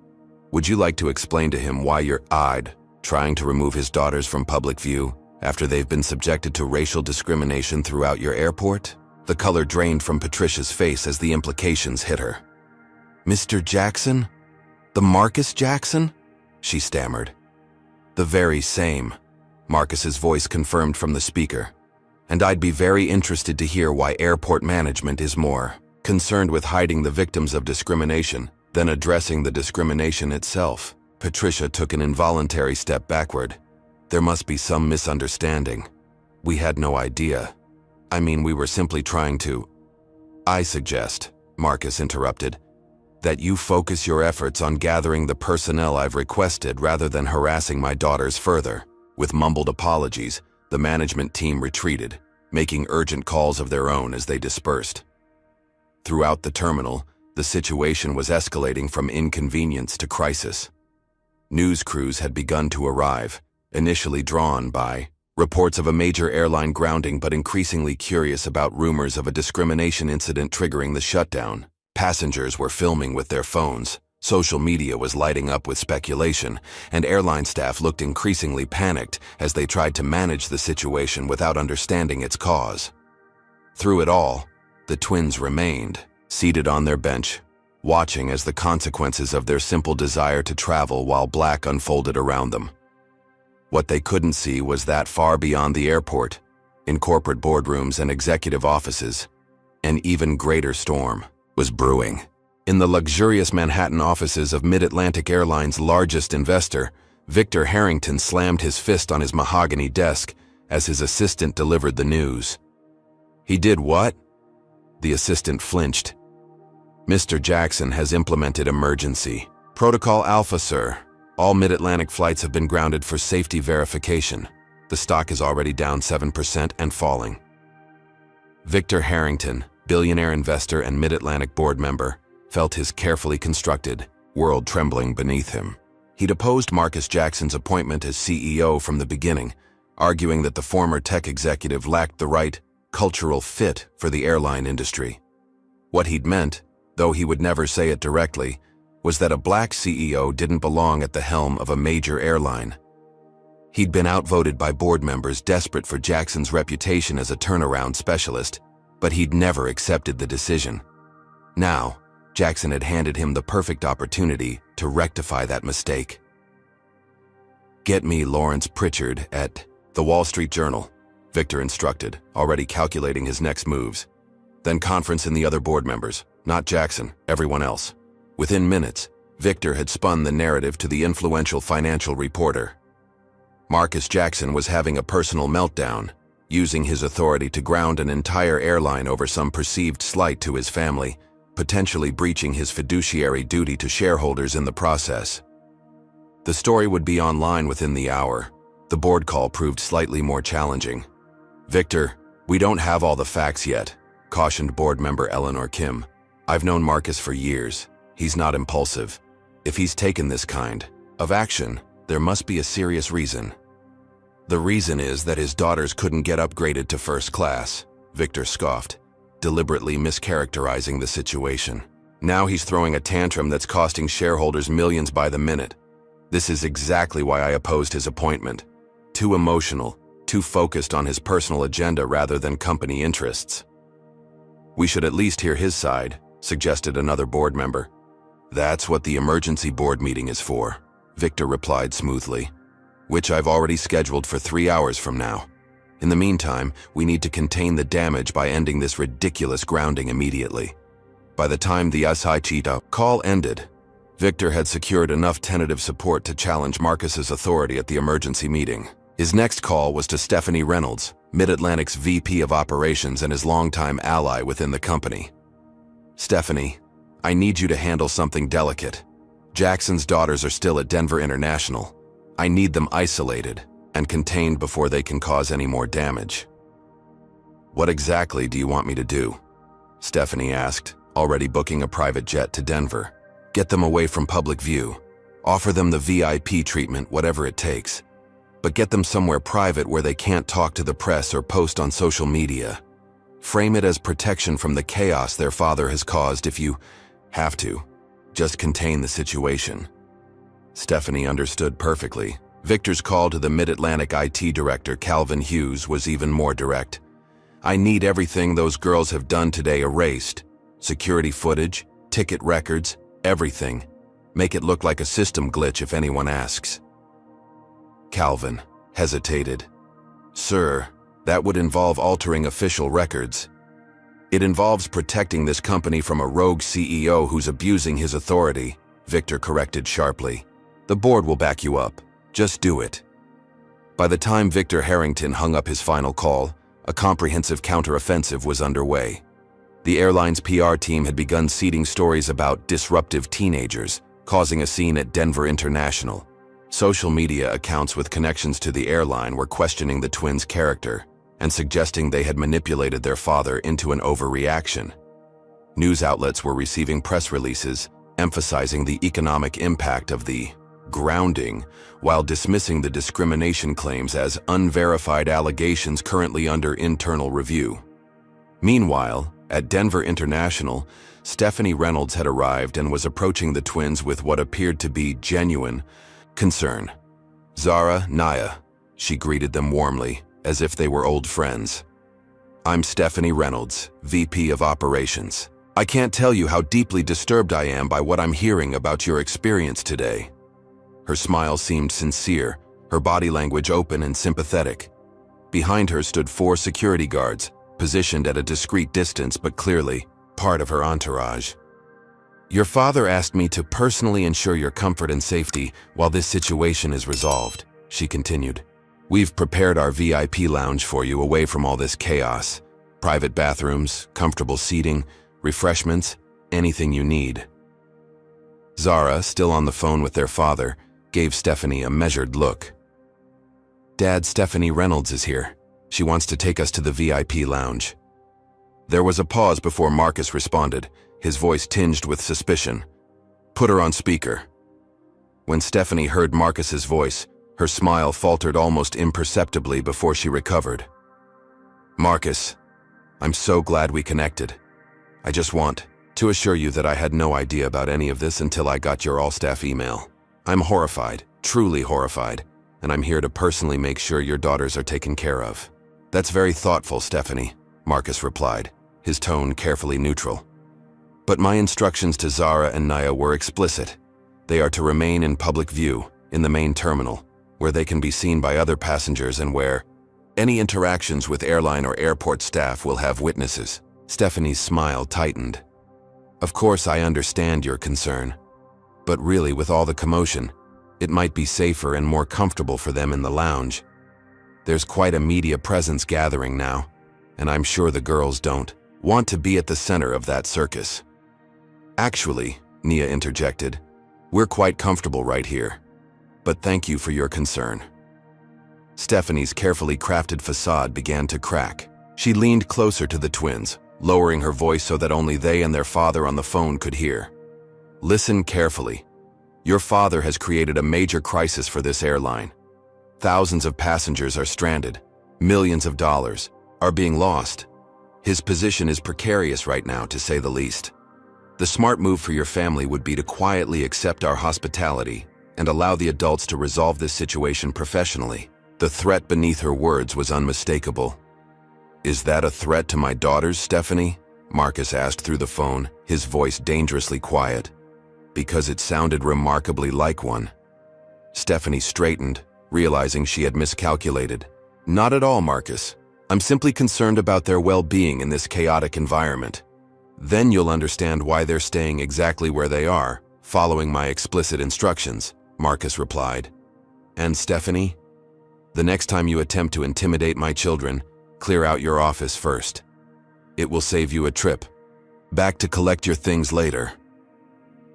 Would you like to explain to him why you're trying to remove his daughters from public view after they've been subjected to racial discrimination throughout your airport? The color drained from Patricia's face as the implications hit her. Mr. Jackson? The Marcus Jackson? She stammered. The very same, Marcus's voice confirmed from the speaker. And I'd be very interested to hear why airport management is more concerned with hiding the victims of discrimination than addressing the discrimination itself. Patricia took an involuntary step backward. There must be some misunderstanding. We had no idea. I mean, we were simply trying to... I suggest, Marcus interrupted, that you focus your efforts on gathering the personnel I've requested rather than harassing my daughters further. With mumbled apologies, the management team retreated, making urgent calls of their own as they dispersed. Throughout the terminal, the situation was escalating from inconvenience to crisis. News crews had begun to arrive, initially drawn by reports of a major airline grounding but increasingly curious about rumors of a discrimination incident triggering the shutdown. Passengers were filming with their phones, Social media was lighting up with speculation, and airline staff looked increasingly panicked as they tried to manage the situation without understanding its cause. Through it all, the twins remained, seated on their bench, watching as the consequences of their simple desire to travel while black unfolded around them. What they couldn't see was that far beyond the airport, in corporate boardrooms and executive offices, an even greater storm was brewing. In the luxurious Manhattan offices of Mid-Atlantic Airlines' largest investor, Victor Harrington slammed his fist on his mahogany desk as his assistant delivered the news. "He did what?" The assistant flinched. "Mr. Jackson has implemented emergency Protocol Alpha, sir. All Mid-Atlantic flights have been grounded for safety verification. The stock is already down 7% and falling." Victor Harrington, billionaire investor and Mid-Atlantic board member, felt his carefully constructed world trembling beneath him. He'd opposed Marcus Jackson's appointment as CEO from the beginning, arguing that the former tech executive lacked the right cultural fit for the airline industry. What he'd meant, though he would never say it directly, was that a black CEO didn't belong at the helm of a major airline. He'd been outvoted by board members desperate for Jackson's reputation as a turnaround specialist, but he'd never accepted the decision. Now, Jackson had handed him the perfect opportunity to rectify that mistake. "Get me Lawrence Pritchard at the Wall Street Journal," Victor instructed, already calculating his next moves. "Then conference in the other board members, not Jackson, everyone else." Within minutes, Victor had spun the narrative to the influential financial reporter. Marcus Jackson was having a personal meltdown, using his authority to ground an entire airline over some perceived slight to his family, potentially breaching his fiduciary duty to shareholders in the process. The story would be online within the hour. The board call proved slightly more challenging. "Victor, we don't have all the facts yet," cautioned board member Eleanor Kim. "I've known Marcus for years. He's not impulsive. If he's taken this kind of action, there must be a serious reason." "The reason is that his daughters couldn't get upgraded to first class," Victor scoffed, deliberately mischaracterizing the situation. "Now he's throwing a tantrum that's costing shareholders millions by the minute. This is exactly why I opposed his appointment. Too emotional, too focused on his personal agenda rather than company interests." "We should at least hear his side," suggested another board member. "That's what the emergency board meeting is for," Victor replied smoothly, "which I've already scheduled for 3 hours from now. In the meantime, we need to contain the damage by ending this ridiculous grounding immediately." By the time the Asai Cheetah call ended, Victor had secured enough tentative support to challenge Marcus's authority at the emergency meeting. His next call was to Stephanie Reynolds, Mid-Atlantic's VP of Operations and his longtime ally within the company. "Stephanie, I need you to handle something delicate. Jackson's daughters are still at Denver International. I need them isolated and contained before they can cause any more damage." "What exactly do you want me to do?" Stephanie asked, already booking a private jet to Denver. "Get them away from public view. Offer them the VIP treatment, whatever it takes. But get them somewhere private where they can't talk to the press or post on social media. Frame it as protection from the chaos their father has caused if you have to. Just contain the situation." Stephanie understood perfectly. Victor's call to the Mid-Atlantic IT director, Calvin Hughes, was even more direct. "I need everything those girls have done today erased. Security footage, ticket records, everything. Make it look like a system glitch if anyone asks." Calvin hesitated. "Sir, that would involve altering official records." "It involves protecting this company from a rogue CEO who's abusing his authority," Victor corrected sharply. "The board will back you up. Just do it." By the time Victor Harrington hung up his final call, a comprehensive counteroffensive was underway. The airline's PR team had begun seeding stories about disruptive teenagers, causing a scene at Denver International. Social media accounts with connections to the airline were questioning the twins' character and suggesting they had manipulated their father into an overreaction. News outlets were receiving press releases emphasizing the economic impact of the grounding, while dismissing the discrimination claims as unverified allegations currently under internal review. Meanwhile, At Denver International, Stephanie Reynolds had arrived and was approaching the twins with what appeared to be genuine concern. "Zara, Naya," she greeted them warmly, as if they were old friends. "I'm Stephanie Reynolds, VP of Operations. I can't tell you how deeply disturbed I am by what I'm hearing about your experience today." Her smile seemed sincere, her body language open and sympathetic. Behind her stood 4 security guards, positioned at a discreet distance but clearly part of her entourage. "Your father asked me to personally ensure your comfort and safety while this situation is resolved," she continued. "We've prepared our VIP lounge for you away from all this chaos. Private bathrooms, comfortable seating, refreshments, anything you need." Zara, still on the phone with their father, gave Stephanie a measured look. "Dad, Stephanie Reynolds is here. She wants to take us to the VIP lounge." There was a pause before Marcus responded, his voice tinged with suspicion. "Put her on speaker." When Stephanie heard Marcus's voice, her smile faltered almost imperceptibly before she recovered. "Marcus, I'm so glad we connected. I just want to assure you that I had no idea about any of this until I got your all-staff email. I'm horrified, truly horrified, and I'm here to personally make sure your daughters are taken care of." "That's very thoughtful, Stephanie," Marcus replied, his tone carefully neutral. "But my instructions to Zara and Naya were explicit. They are to remain in public view, in the main terminal, where they can be seen by other passengers and where any interactions with airline or airport staff will have witnesses." Stephanie's smile tightened. "Of course I understand your concern, but really with all the commotion, it might be safer and more comfortable for them in the lounge. There's quite a media presence gathering now, and I'm sure the girls don't want to be at the center of that circus." "Actually," Nia interjected, "we're quite comfortable right here. But thank you for your concern." Stephanie's carefully crafted facade began to crack. She leaned closer to the twins, lowering her voice so that only they and their father on the phone could hear. "Listen carefully. Your father has created a major crisis for this airline. Thousands of passengers are stranded. Millions of dollars are being lost. His position is precarious right now, to say the least. The smart move for your family would be to quietly accept our hospitality and allow the adults to resolve this situation professionally." The threat beneath her words was unmistakable. "Is that a threat to my daughters, Stephanie?" Marcus asked through the phone, his voice dangerously quiet. Because it sounded remarkably like one. Stephanie straightened, realizing she had miscalculated. "Not at all, Marcus. I'm simply concerned about their well-being in this chaotic environment. Then you'll understand why they're staying exactly where they are, following my explicit instructions," Marcus replied. "And Stephanie, the next time you attempt to intimidate my children, clear out your office first. It will save you a trip back to collect your things later."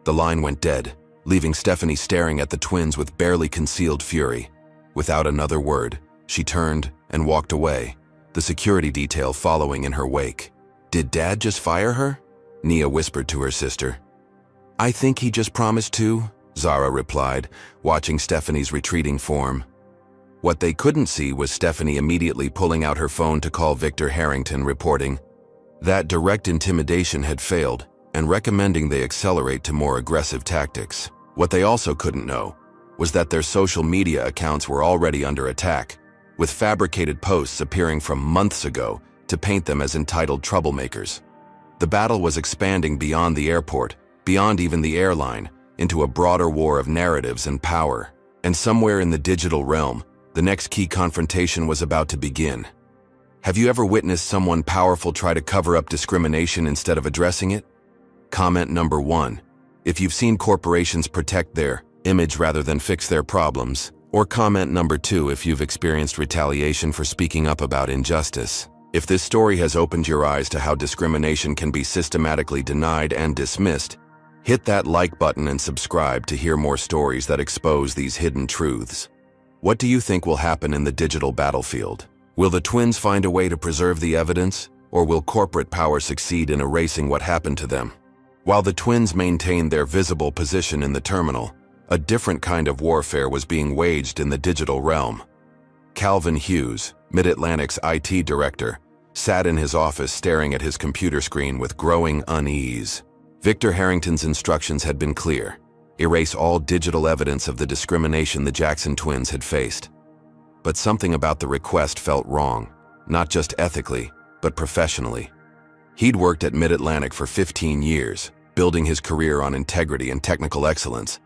The line went dead, leaving Stephanie staring at the twins with barely concealed fury. Without another word, she turned and walked away, the security detail following in her wake. "Did Dad just fire her?" Nia whispered to her sister. "I think he just promised to," Zara replied, watching Stephanie's retreating form. What they couldn't see was Stephanie immediately pulling out her phone to call Victor Harrington, reporting that direct intimidation had failed and recommending they accelerate to more aggressive tactics. What they also couldn't know was that their social media accounts were already under attack, with fabricated posts appearing from months ago to paint them as entitled troublemakers. The battle was expanding beyond the airport, beyond even the airline, into a broader war of narratives and power. And somewhere in the digital realm, the next key confrontation was about to begin. Have you ever witnessed someone powerful try to cover up discrimination instead of addressing it? Comment number 1. If you've seen corporations protect their image rather than fix their problems. Or comment number 2 if you've experienced retaliation for speaking up about injustice. If this story has opened your eyes to how discrimination can be systematically denied and dismissed, hit that like button and subscribe to hear more stories that expose these hidden truths. What do you think will happen in the digital battlefield? Will the twins find a way to preserve the evidence, or will corporate power succeed in erasing what happened to them? While the twins maintained their visible position in the terminal, a different kind of warfare was being waged in the digital realm. Calvin Hughes, Mid-Atlantic's IT director, sat in his office staring at his computer screen with growing unease. Victor Harrington's instructions had been clear: erase all digital evidence of the discrimination the Jackson twins had faced. But something about the request felt wrong, not just ethically, but professionally. He'd worked at Mid-Atlantic for 15 years, building his career on integrity and technical excellence.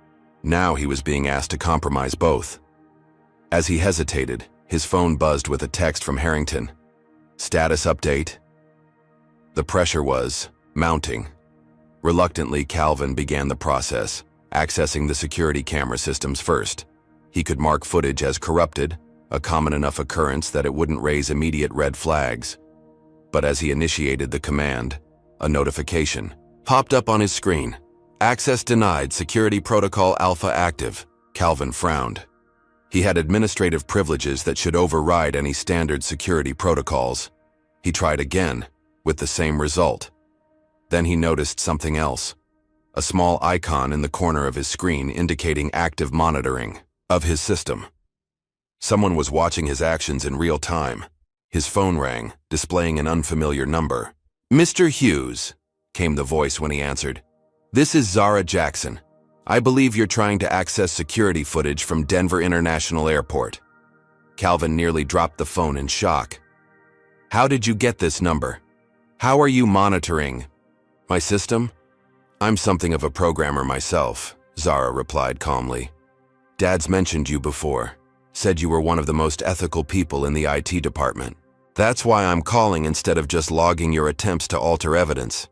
Now he was being asked to compromise both. As he hesitated, his phone buzzed with a text from Harrington. Status update? The pressure was mounting. Reluctantly, Calvin began the process, accessing the security camera systems first. He could mark footage as corrupted, a common enough occurrence that it wouldn't raise immediate red flags. But as he initiated the command, a notification popped up on his screen. Access denied, security protocol alpha active. Calvin frowned. He had administrative privileges that should override any standard security protocols. He tried again, with the same result. Then he noticed something else. A small icon in the corner of his screen indicating active monitoring of his system. Someone was watching his actions in real time. His phone rang, displaying an unfamiliar number. "Mr. Hughes," came the voice when he answered. "This is Zara Jackson. I believe you're trying to access security footage from Denver International Airport." Calvin nearly dropped the phone in shock. "How did you get this number? How are you monitoring my system?" "I'm something of a programmer myself," Zara replied calmly. "Dad's mentioned you before. Said you were one of the most ethical people in the IT department. That's why I'm calling instead of just logging your attempts to alter evidence."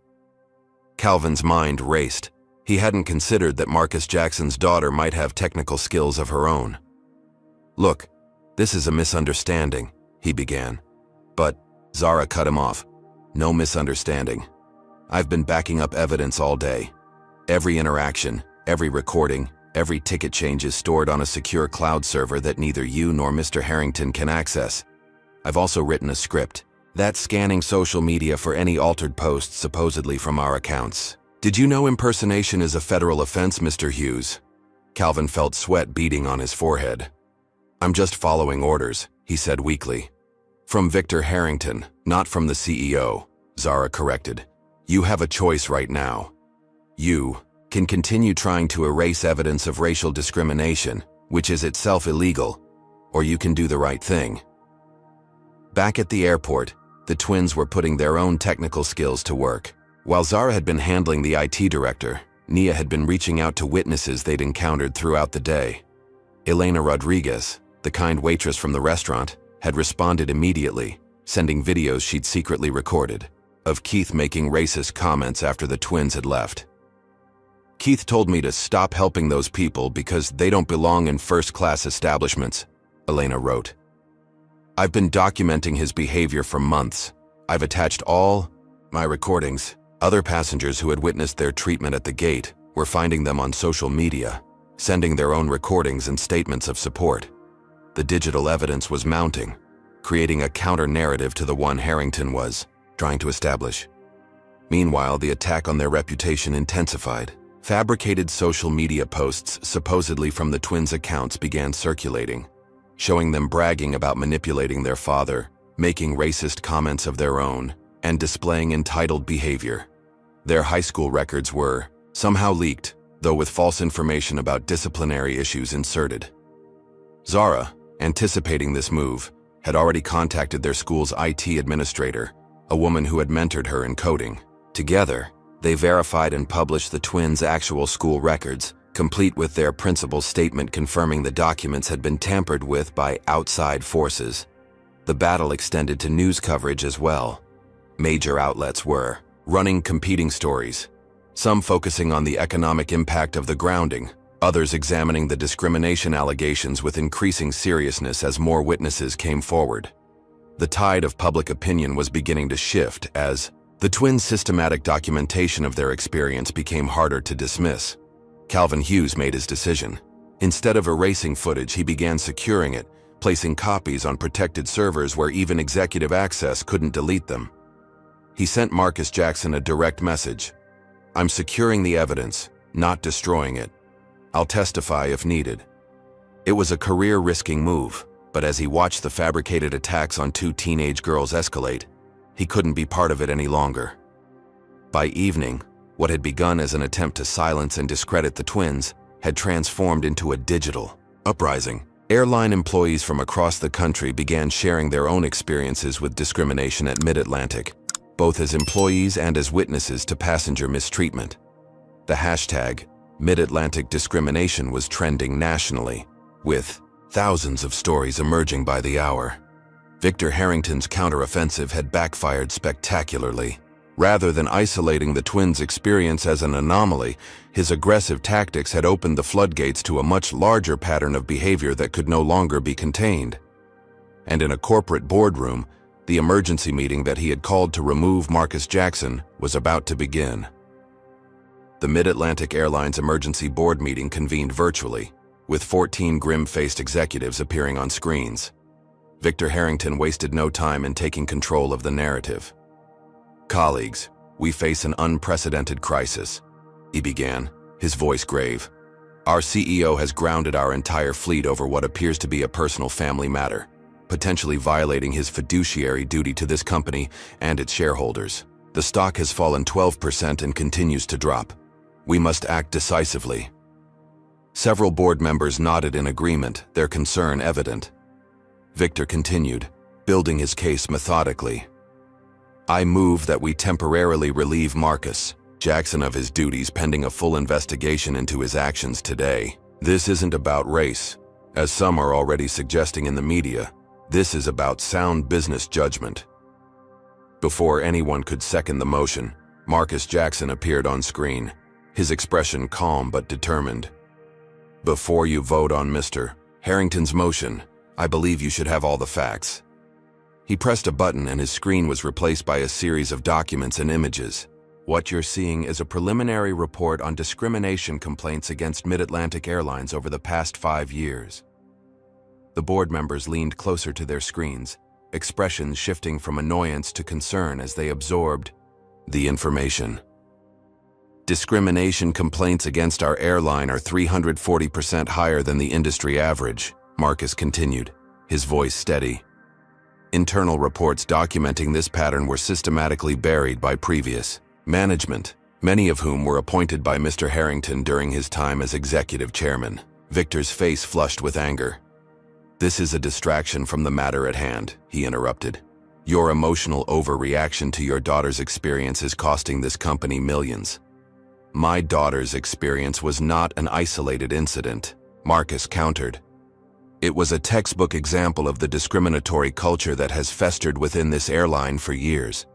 Calvin's mind raced. He hadn't considered that Marcus Jackson's daughter might have technical skills of her own. "Look, this is a misunderstanding," he began. But Zara cut him off. "No misunderstanding. I've been backing up evidence all day. Every interaction, every recording, every ticket change is stored on a secure cloud server that neither you nor Mr. Harrington can access. I've also written a script that's scanning social media for any altered posts supposedly from our accounts. Did you know impersonation is a federal offense, Mr. Hughes?" Calvin felt sweat beading on his forehead. "I'm just following orders," he said weakly. "From Victor Harrington, not from the CEO," Zara corrected. "You have a choice right now. You can continue trying to erase evidence of racial discrimination, which is itself illegal, or you can do the right thing." Back at the airport, the twins were putting their own technical skills to work. While Zara had been handling the IT director, Nia had been reaching out to witnesses they'd encountered throughout the day. Elena Rodriguez, the kind waitress from the restaurant, had responded immediately, sending videos she'd secretly recorded of Keith making racist comments after the twins had left. "Keith told me to stop helping those people because they don't belong in first-class establishments," Elena wrote. "I've been documenting his behavior for months. I've attached all my recordings." Other passengers who had witnessed their treatment at the gate were finding them on social media, sending their own recordings and statements of support. The digital evidence was mounting, creating a counter-narrative to the one Harrington was trying to establish. Meanwhile, the attack on their reputation intensified. Fabricated social media posts supposedly from the twins' accounts began circulating, showing them bragging about manipulating their father, making racist comments of their own, and displaying entitled behavior. Their high school records were somehow leaked, though with false information about disciplinary issues inserted. Zara, anticipating this move, had already contacted their school's IT administrator, a woman who had mentored her in coding. Together, they verified and published the twins' actual school records, complete with their principal's statement confirming the documents had been tampered with by outside forces. The battle extended to news coverage as well. Major outlets were running competing stories, some focusing on the economic impact of the grounding, others examining the discrimination allegations with increasing seriousness as more witnesses came forward. The tide of public opinion was beginning to shift as the twins' systematic documentation of their experience became harder to dismiss. Calvin Hughes made his decision. Instead of erasing footage, he began securing it, placing copies on protected servers where even executive access couldn't delete them. He sent Marcus Jackson a direct message. "I'm securing the evidence, not destroying it. I'll testify if needed." It was a career-risking move, but as he watched the fabricated attacks on two teenage girls escalate, He couldn't be part of it any longer. By evening, what had begun as an attempt to silence and discredit the twins had transformed into a digital uprising. Airline employees from across the country began sharing their own experiences with discrimination at Mid-Atlantic, both as employees and as witnesses to passenger mistreatment. The hashtag Mid-Atlantic discrimination was trending nationally, with thousands of stories emerging by the hour. Victor Harrington's counteroffensive had backfired spectacularly. Rather than isolating the twins' experience as an anomaly, his aggressive tactics had opened the floodgates to a much larger pattern of behavior that could no longer be contained. And in a corporate boardroom, the emergency meeting that he had called to remove Marcus Jackson was about to begin. The Mid-Atlantic Airlines emergency board meeting convened virtually, with 14 grim-faced executives appearing on screens. Victor Harrington wasted no time in taking control of the narrative. "Colleagues, we face an unprecedented crisis," he began, his voice grave. "Our CEO has grounded our entire fleet over what appears to be a personal family matter, potentially violating his fiduciary duty to this company and its shareholders. The stock has fallen 12% and continues to drop. We must act decisively." Several board members nodded in agreement, their concern evident. Victor continued, building his case methodically. "I move that we temporarily relieve Marcus Jackson of his duties pending a full investigation into his actions today. This isn't about race, as some are already suggesting in the media. This is about sound business judgment." Before anyone could second the motion, Marcus Jackson appeared on screen, his expression calm but determined. "Before you vote on Mr. Harrington's motion, I believe you should have all the facts." He pressed a button and his screen was replaced by a series of documents and images. "What you're seeing is a preliminary report on discrimination complaints against Mid-Atlantic Airlines over the past 5 years." The board members leaned closer to their screens, expressions shifting from annoyance to concern as they absorbed the information. "Discrimination complaints against our airline are 340% higher than the industry average," Marcus continued, his voice steady. "Internal reports documenting this pattern were systematically buried by previous management, many of whom were appointed by Mr. Harrington during his time as executive chairman." Victor's face flushed with anger. "This is a distraction from the matter at hand," he interrupted. "Your emotional overreaction to your daughter's experience is costing this company millions." "My daughter's experience was not an isolated incident," Marcus countered. "It was a textbook example of the discriminatory culture that has festered within this airline for years.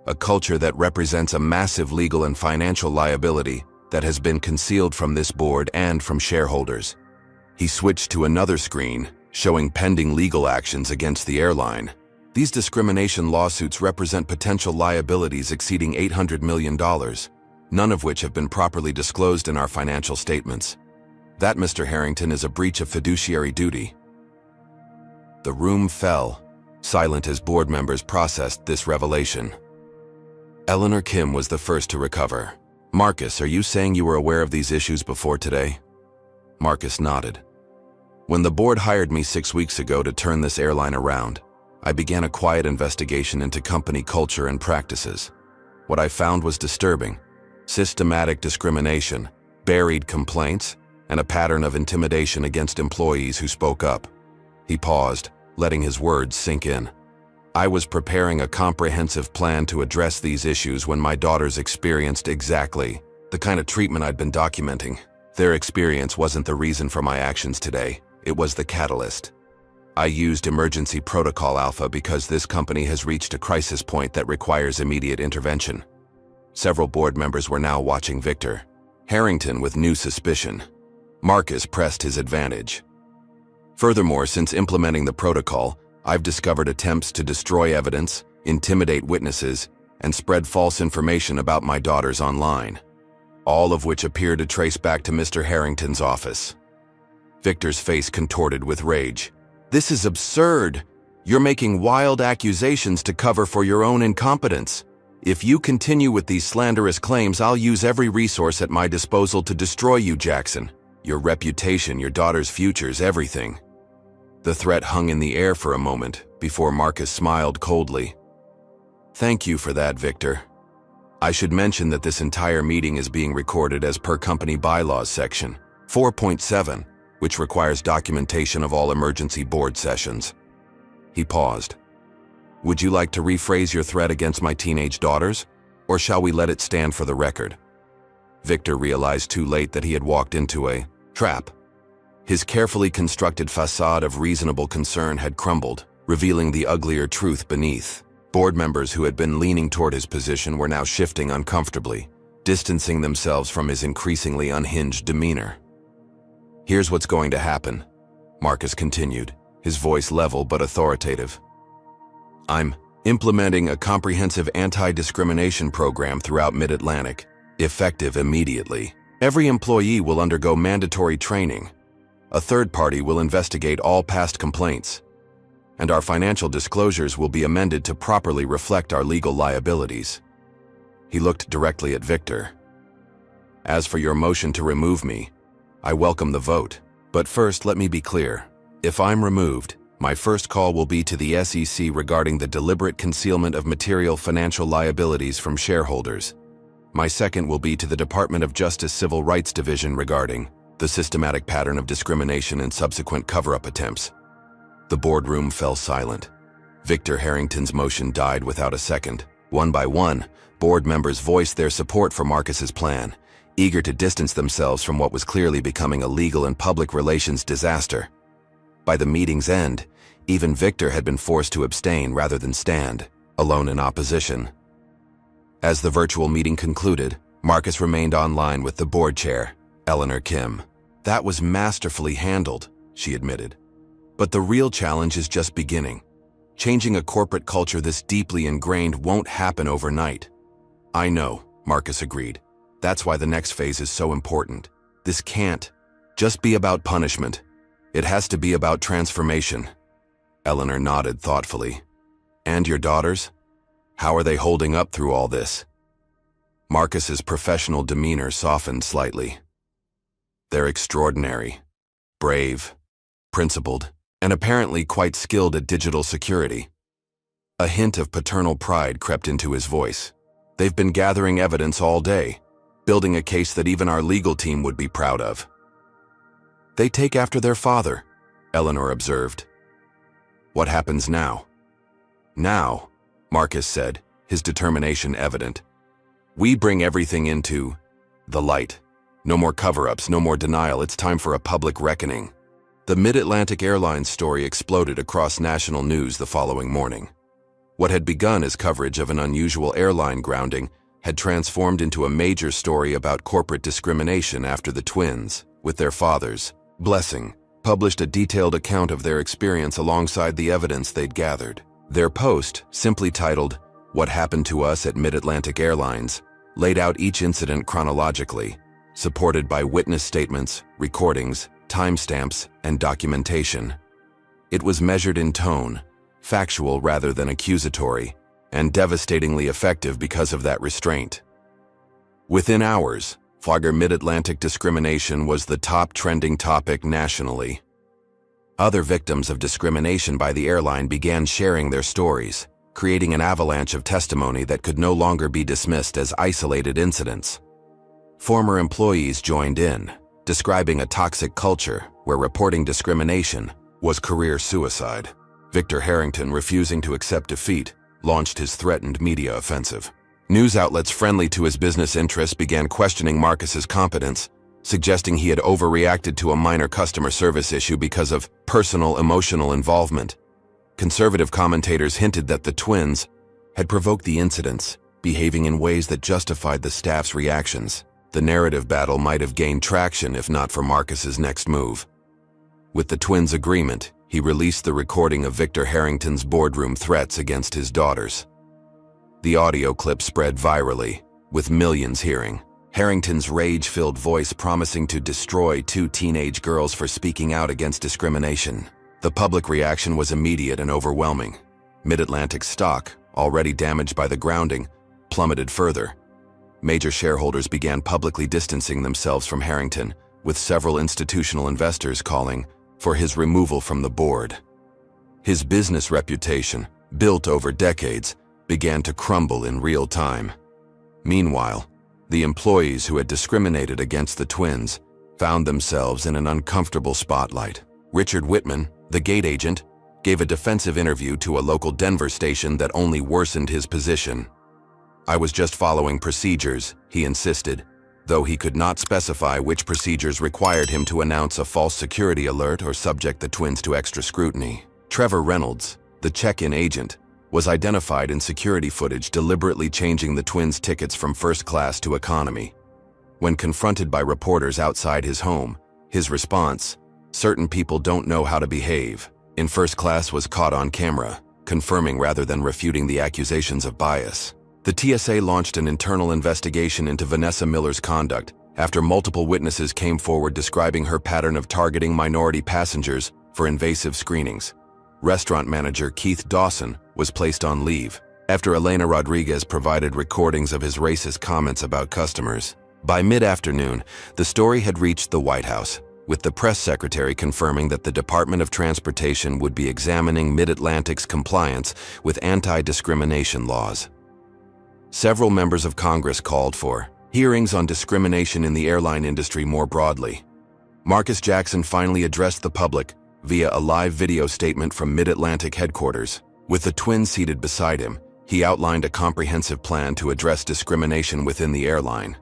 A culture that represents a massive legal and financial liability that has been concealed from this board and from shareholders." He switched to another screen, showing pending legal actions against the airline. "These discrimination lawsuits represent potential liabilities exceeding $800 million, none of which have been properly disclosed in our financial statements. That, Mr. Harrington, is a breach of fiduciary duty." The room fell, silent as board members processed this revelation. Eleanor Kim was the first to recover. "Marcus, are you saying you were aware of these issues before today?" Marcus nodded. "When the board hired me 6 weeks ago to turn this airline around, I began a quiet investigation into company culture and practices. What I found was disturbing: systematic discrimination, buried complaints, and a pattern of intimidation against employees who spoke up." He paused, letting his words sink in. "I was preparing a comprehensive plan to address these issues when my daughters experienced exactly the kind of treatment I'd been documenting. Their experience wasn't the reason for my actions today, it was the catalyst. I used Emergency Protocol Alpha because this company has reached a crisis point that requires immediate intervention." Several board members were now watching Victor Harrington with new suspicion. Marcus pressed his advantage. "Furthermore, since implementing the protocol, I've discovered attempts to destroy evidence, intimidate witnesses, and spread false information about my daughters online, all of which appear to trace back to Mr. Harrington's office." Victor's face contorted with rage. "This is absurd! You're making wild accusations to cover for your own incompetence. If you continue with these slanderous claims, I'll use every resource at my disposal to destroy you, Jackson. Your reputation, your daughter's futures, everything." The threat hung in the air for a moment before Marcus smiled coldly. Thank you for that, Victor. I should mention that this entire meeting is being recorded as per company bylaws section 4.7, which requires documentation of all emergency board sessions. He paused. Would you like to rephrase your threat against my teenage daughters, or shall we let it stand for the record? Victor realized too late that he had walked into a trap. His carefully constructed facade of reasonable concern had crumbled, revealing the uglier truth beneath. Board members who had been leaning toward his position were now shifting uncomfortably, distancing themselves from his increasingly unhinged demeanor. Here's what's going to happen, Marcus continued, his voice level but authoritative. I'm implementing a comprehensive anti-discrimination program throughout Mid-Atlantic, effective immediately. Every employee will undergo mandatory training. A third party will investigate all past complaints, and our financial disclosures will be amended to properly reflect our legal liabilities. He looked directly at Victor. As for your motion to remove me, I welcome the vote. But first, let me be clear. If I'm removed, my first call will be to the SEC regarding the deliberate concealment of material financial liabilities from shareholders. My second will be to the Department of Justice Civil Rights Division regarding the systematic pattern of discrimination and subsequent cover-up attempts. The boardroom fell silent. Victor Harrington's motion died without a second. One by one, board members voiced their support for Marcus's plan, eager to distance themselves from what was clearly becoming a legal and public relations disaster. By the meeting's end, even Victor had been forced to abstain rather than stand, alone in opposition. As the virtual meeting concluded, Marcus remained online with the board chair, Eleanor Kim. That was masterfully handled, she admitted. But the real challenge is just beginning. Changing a corporate culture this deeply ingrained won't happen overnight. I know, Marcus agreed. That's why the next phase is so important. This can't just be about punishment. It has to be about transformation. Eleanor nodded thoughtfully. And your daughters? How are they holding up through all this? Marcus's professional demeanor softened slightly. They're extraordinary, brave, principled, and apparently quite skilled at digital security. A hint of paternal pride crept into his voice. They've been gathering evidence all day, building a case that even our legal team would be proud of. They take after their father, Eleanor observed. What happens now? Now, Marcus said, his determination evident. We bring everything into the light. No more cover-ups, no more denial. It's time for a public reckoning. The Mid-Atlantic Airlines story exploded across national news the following morning. What had begun as coverage of an unusual airline grounding had transformed into a major story about corporate discrimination after the twins, with their fathers, blessing, published a detailed account of their experience alongside the evidence they'd gathered. Their post, simply titled, "What Happened to Us at Mid-Atlantic Airlines," laid out each incident chronologically, supported by witness statements, recordings, timestamps, and documentation. It was measured in tone, factual rather than accusatory, and devastatingly effective because of that restraint. Within hours, Flagger Mid-Atlantic discrimination was the top trending topic nationally. Other victims of discrimination by the airline began sharing their stories, creating an avalanche of testimony that could no longer be dismissed as isolated incidents. Former employees joined in, describing a toxic culture where reporting discrimination was career suicide. Victor Harrington, refusing to accept defeat, launched his threatened media offensive. News outlets friendly to his business interests began questioning Marcus's competence, suggesting he had overreacted to a minor customer service issue because of personal emotional involvement. Conservative commentators hinted that the twins had provoked the incidents, behaving in ways that justified the staff's reactions. The narrative battle might have gained traction if not for Marcus's next move. With the twins' agreement, he released the recording of Victor Harrington's boardroom threats against his daughters. The audio clip spread virally, with millions hearing. Harrington's rage-filled voice promising to destroy two teenage girls for speaking out against discrimination. The public reaction was immediate and overwhelming. Mid-Atlantic's stock, already damaged by the grounding, plummeted further. Major shareholders began publicly distancing themselves from Harrington, with several institutional investors calling for his removal from the board. His business reputation, built over decades, began to crumble in real time. Meanwhile, the employees who had discriminated against the twins found themselves in an uncomfortable spotlight. Richard Whitman, the gate agent, gave a defensive interview to a local Denver station that only worsened his position. "I was just following procedures," he insisted, though he could not specify which procedures required him to announce a false security alert or subject the twins to extra scrutiny. Trevor Reynolds, the check-in agent, was identified in security footage deliberately changing the twins' tickets from first class to economy. When confronted by reporters outside his home, his response, "Certain people don't know how to behave," in first class was caught on camera, confirming rather than refuting the accusations of bias. The TSA launched an internal investigation into Vanessa Miller's conduct after multiple witnesses came forward describing her pattern of targeting minority passengers for invasive screenings. Restaurant manager Keith Dawson was placed on leave after Elena Rodriguez provided recordings of his racist comments about customers. By mid-afternoon, the story had reached the White House, with the press secretary confirming that the Department of Transportation would be examining Mid-Atlantic's compliance with anti-discrimination laws. Several members of Congress called for hearings on discrimination in the airline industry more broadly. Marcus Jackson finally addressed the public via a live video statement from Mid-Atlantic headquarters. With the twins seated beside him, he outlined a comprehensive plan to address discrimination within the airline.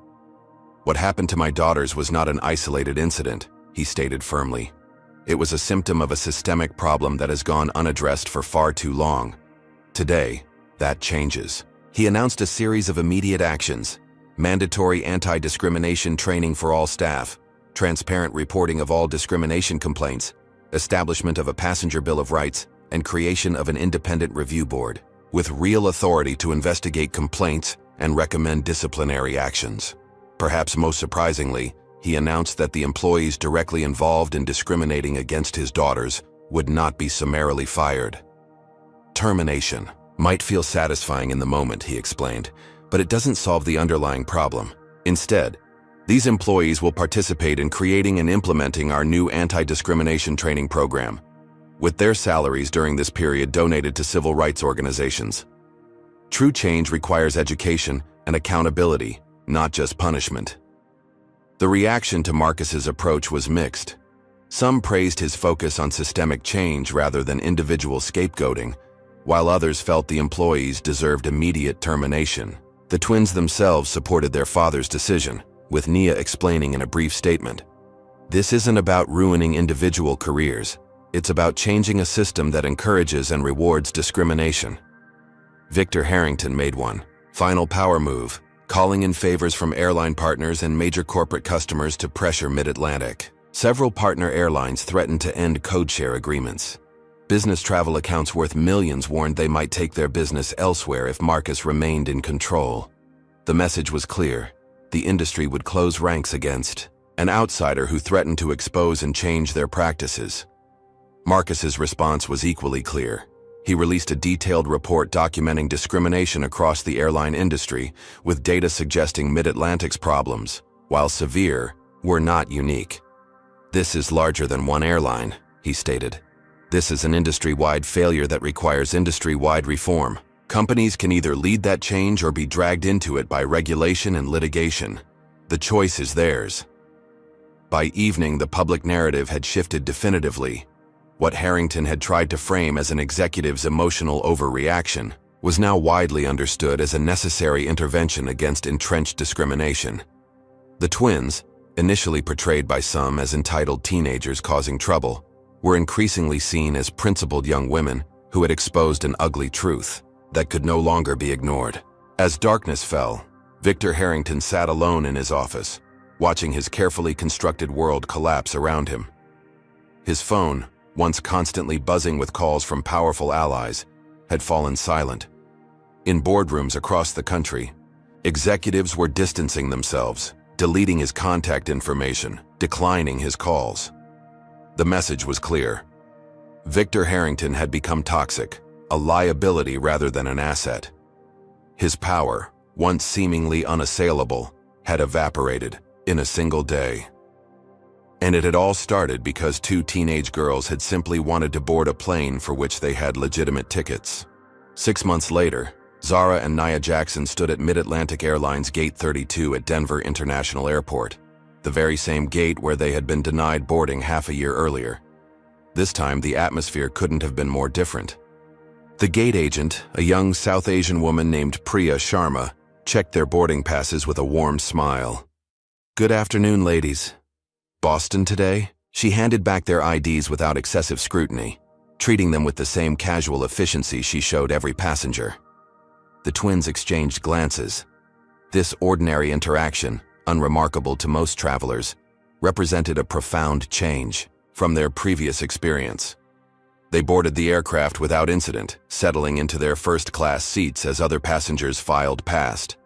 "What happened to my daughters was not an isolated incident," he stated firmly. "It was a symptom of a systemic problem that has gone unaddressed for far too long. Today, that changes." He announced a series of immediate actions: mandatory anti-discrimination training for all staff, transparent reporting of all discrimination complaints, establishment of a passenger bill of rights, and creation of an independent review board, with real authority to investigate complaints and recommend disciplinary actions. Perhaps most surprisingly, he announced that the employees directly involved in discriminating against his daughters would not be summarily fired. Termination might feel satisfying in the moment, he explained, but it doesn't solve the underlying problem. Instead, these employees will participate in creating and implementing our new anti-discrimination training program, with their salaries during this period donated to civil rights organizations. True change requires education and accountability, not just punishment. The reaction to Marcus's approach was mixed. Some praised his focus on systemic change rather than individual scapegoating, while others felt the employees deserved immediate termination. The twins themselves supported their father's decision, with Nia explaining in a brief statement, "This isn't about ruining individual careers. It's about changing a system that encourages and rewards discrimination." Victor Harrington made one final power move, calling in favors from airline partners and major corporate customers to pressure Mid-Atlantic. Several partner airlines threatened to end codeshare agreements. Business travel accounts worth millions warned they might take their business elsewhere if Marcus remained in control. The message was clear: the industry would close ranks against an outsider who threatened to expose and change their practices. Marcus's response was equally clear. He released a detailed report documenting discrimination across the airline industry, with data suggesting Mid-Atlantic's problems, while severe, were not unique. "This is larger than one airline," he stated. "This is an industry-wide failure that requires industry-wide reform. Companies can either lead that change or be dragged into it by regulation and litigation. The choice is theirs." By evening, the public narrative had shifted definitively. What Harrington had tried to frame as an executive's emotional overreaction was now widely understood as a necessary intervention against entrenched discrimination. The twins, initially portrayed by some as entitled teenagers causing trouble, were increasingly seen as principled young women who had exposed an ugly truth that could no longer be ignored. As darkness fell, Victor Harrington sat alone in his office, watching his carefully constructed world collapse around him. His phone, once constantly buzzing with calls from powerful allies, had fallen silent. In boardrooms across the country, executives were distancing themselves, deleting his contact information, declining his calls. The message was clear. Victor Harrington had become toxic, a liability rather than an asset. His power, once seemingly unassailable, had evaporated in a single day. And it had all started because two teenage girls had simply wanted to board a plane for which they had legitimate tickets. 6 months later, Zara and Nia Jackson stood at Mid-Atlantic Airlines Gate 32 at Denver International Airport, the very same gate where they had been denied boarding half a year earlier. This time, the atmosphere couldn't have been more different. The gate agent, a young South Asian woman named Priya Sharma, checked their boarding passes with a warm smile. "Good afternoon, ladies. Boston today?" She handed back their IDs without excessive scrutiny, treating them with the same casual efficiency she showed every passenger. The twins exchanged glances. This ordinary interaction, unremarkable to most travelers, represented a profound change from their previous experience. They boarded the aircraft without incident, settling into their first-class seats as other passengers filed past.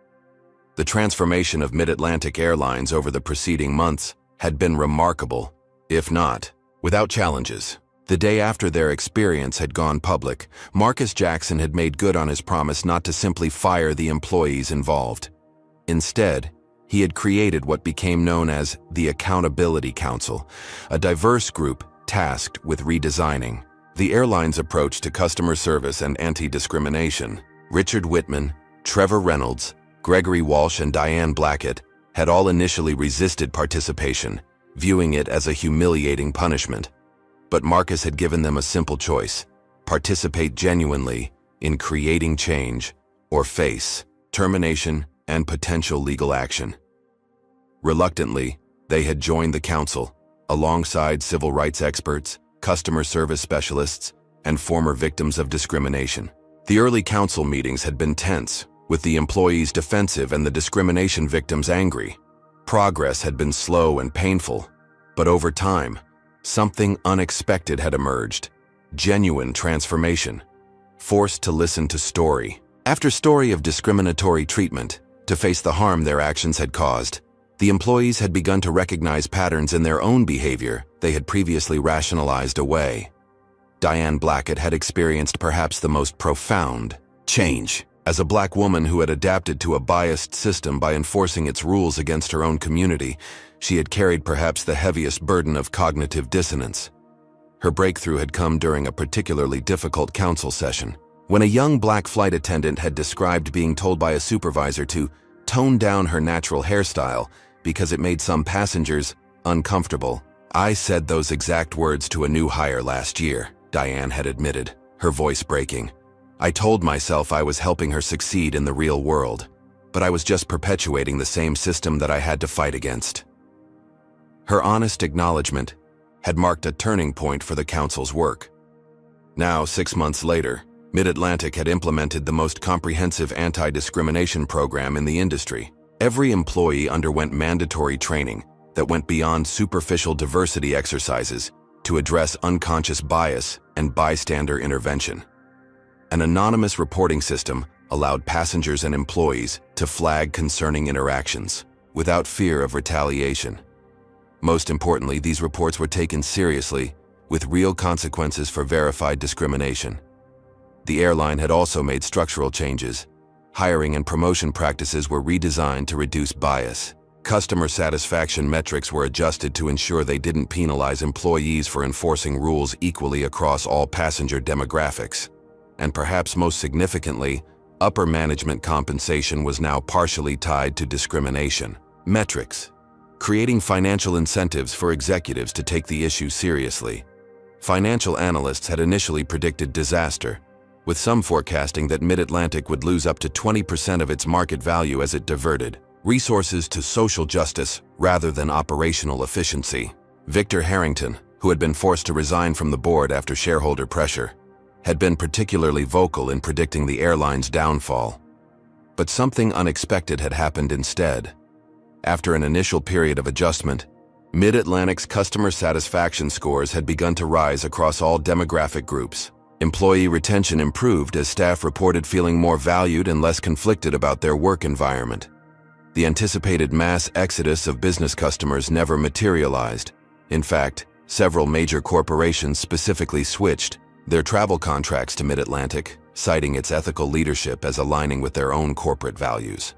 The transformation of Mid-Atlantic Airlines over the preceding months had been remarkable, if not without challenges. The day after their experience had gone public, Marcus Jackson had made good on his promise not to simply fire the employees involved. Instead, he had created what became known as the Accountability Council, a diverse group tasked with redesigning the airline's approach to customer service and anti-discrimination. Richard Whitman, Trevor Reynolds, Gregory Walsh, and Diane Blackett had all initially resisted participation, viewing it as a humiliating punishment. But Marcus had given them a simple choice: participate genuinely in creating change or face termination and potential legal action. Reluctantly, they had joined the council, alongside civil rights experts, customer service specialists, and former victims of discrimination. The early council meetings had been tense, with the employees defensive and the discrimination victims angry. Progress had been slow and painful, but over time, something unexpected had emerged: genuine transformation. Forced to listen to story after story of discriminatory treatment to face the harm their actions had caused, the employees had begun to recognize patterns in their own behavior they had previously rationalized away. Diane Blackett had experienced perhaps the most profound change. As a Black woman who had adapted to a biased system by enforcing its rules against her own community, she had carried perhaps the heaviest burden of cognitive dissonance. Her breakthrough had come during a particularly difficult council session, when a young Black flight attendant had described being told by a supervisor to tone down her natural hairstyle because it made some passengers uncomfortable. "I said those exact words to a new hire last year," Diane had admitted, her voice breaking. "I told myself I was helping her succeed in the real world, but I was just perpetuating the same system that I had to fight against." Her honest acknowledgement had marked a turning point for the council's work. Now, 6 months later, Mid-Atlantic had implemented the most comprehensive anti-discrimination program in the industry. Every employee underwent mandatory training that went beyond superficial diversity exercises to address unconscious bias and bystander intervention. An anonymous reporting system allowed passengers and employees to flag concerning interactions without fear of retaliation. Most importantly, these reports were taken seriously, with real consequences for verified discrimination. The airline had also made structural changes. Hiring and promotion practices were redesigned to reduce bias. Customer satisfaction metrics were adjusted to ensure they didn't penalize employees for enforcing rules equally across all passenger demographics. And perhaps most significantly, upper management compensation was now partially tied to discrimination metrics, creating financial incentives for executives to take the issue seriously. Financial analysts had initially predicted disaster, with some forecasting that Mid-Atlantic would lose up to 20% of its market value as it diverted resources to social justice rather than operational efficiency. Victor Harrington, who had been forced to resign from the board after shareholder pressure, had been particularly vocal in predicting the airline's downfall. But something unexpected had happened instead. After an initial period of adjustment, Mid-Atlantic's customer satisfaction scores had begun to rise across all demographic groups. Employee retention improved as staff reported feeling more valued and less conflicted about their work environment. The anticipated mass exodus of business customers never materialized. In fact, several major corporations specifically switched their travel contracts to Mid-Atlantic, citing its ethical leadership as aligning with their own corporate values.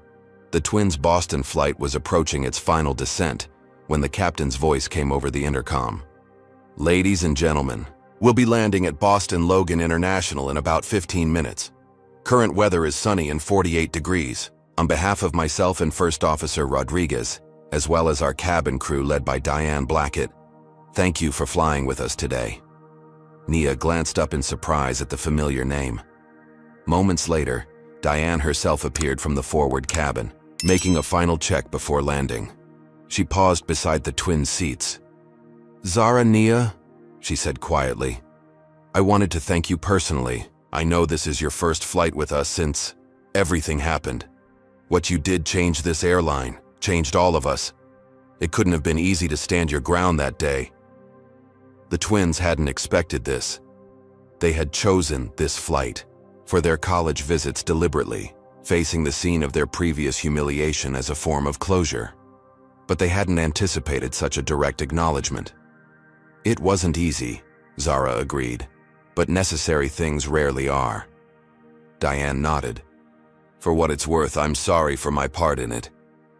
The twins' Boston flight was approaching its final descent when the captain's voice came over the intercom. "Ladies and gentlemen, we'll be landing at Boston Logan International in about 15 minutes. Current weather is sunny and 48 degrees. On behalf of myself and First Officer Rodriguez, as well as our cabin crew led by Diane Blackett, thank you for flying with us today." Nia glanced up in surprise at the familiar name. Moments later, Diane herself appeared from the forward cabin, making a final check before landing. She paused beside the twin seats. "Zara, Nia," she said quietly, "I wanted to thank you personally. I know this is your first flight with us since everything happened. What you did changed this airline, changed all of us. It couldn't have been easy to stand your ground that day." The twins hadn't expected this. They had chosen this flight for their college visits deliberately, facing the scene of their previous humiliation as a form of closure. But they hadn't anticipated such a direct acknowledgement. "It wasn't easy," Zara agreed, "but necessary things rarely are." Diane nodded. "For what it's worth, I'm sorry for my part in it.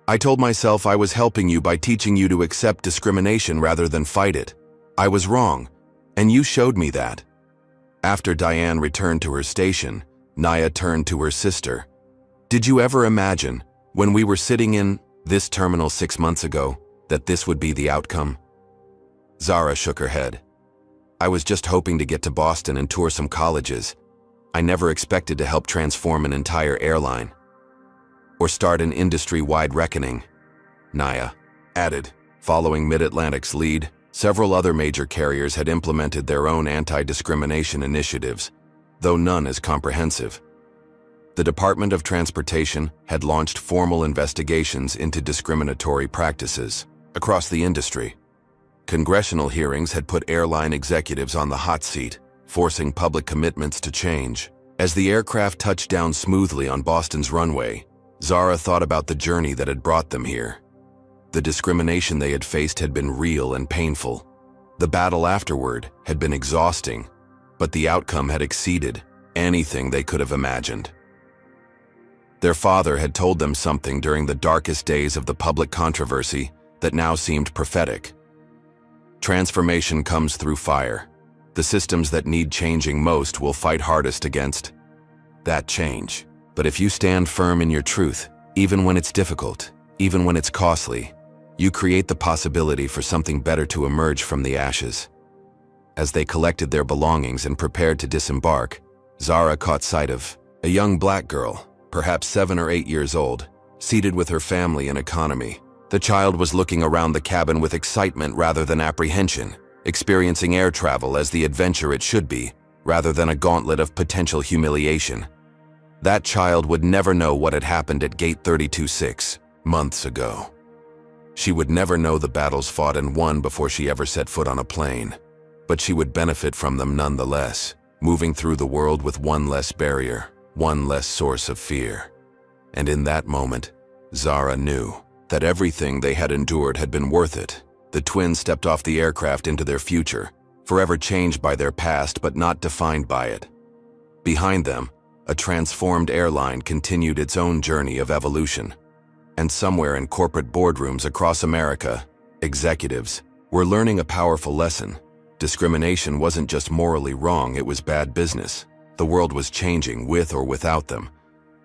I told myself I was helping you by teaching you to accept discrimination rather than fight it. I was wrong, and you showed me that." After Diane returned to her station, Nia turned to her sister. "Did you ever imagine, when we were sitting in this terminal 6 months ago, that this would be the outcome?" Zara shook her head. "I was just hoping to get to Boston and tour some colleges. I never expected to help transform an entire airline. Or start an industry-wide reckoning," Nia added. Following Mid-Atlantic's lead, several other major carriers had implemented their own anti-discrimination initiatives, though none as comprehensive. The Department of Transportation had launched formal investigations into discriminatory practices across the industry. Congressional hearings had put airline executives on the hot seat, forcing public commitments to change. As the aircraft touched down smoothly on Boston's runway, Zara thought about the journey that had brought them here. The discrimination they had faced had been real and painful. The battle afterward had been exhausting, but the outcome had exceeded anything they could have imagined. Their father had told them something during the darkest days of the public controversy that now seemed prophetic. Transformation comes through fire. The systems that need changing most will fight hardest against that change. But if you stand firm in your truth, even when it's difficult, even when it's costly, you create the possibility for something better to emerge from the ashes. As they collected their belongings and prepared to disembark, Zara caught sight of a young black girl, perhaps 7 or 8 years old, seated with her family in economy. The child was looking around the cabin with excitement rather than apprehension, experiencing air travel as the adventure it should be, rather than a gauntlet of potential humiliation. That child would never know what had happened at Gate 32 6 months ago. She would never know the battles fought and won before she ever set foot on a plane. But she would benefit from them nonetheless, moving through the world with one less barrier, one less source of fear. And in that moment, Zara knew that everything they had endured had been worth it. The twins stepped off the aircraft into their future, forever changed by their past but not defined by it. Behind them, a transformed airline continued its own journey of evolution. And somewhere in corporate boardrooms across America, executives were learning a powerful lesson. Discrimination wasn't just morally wrong, it was bad business. The world was changing with or without them.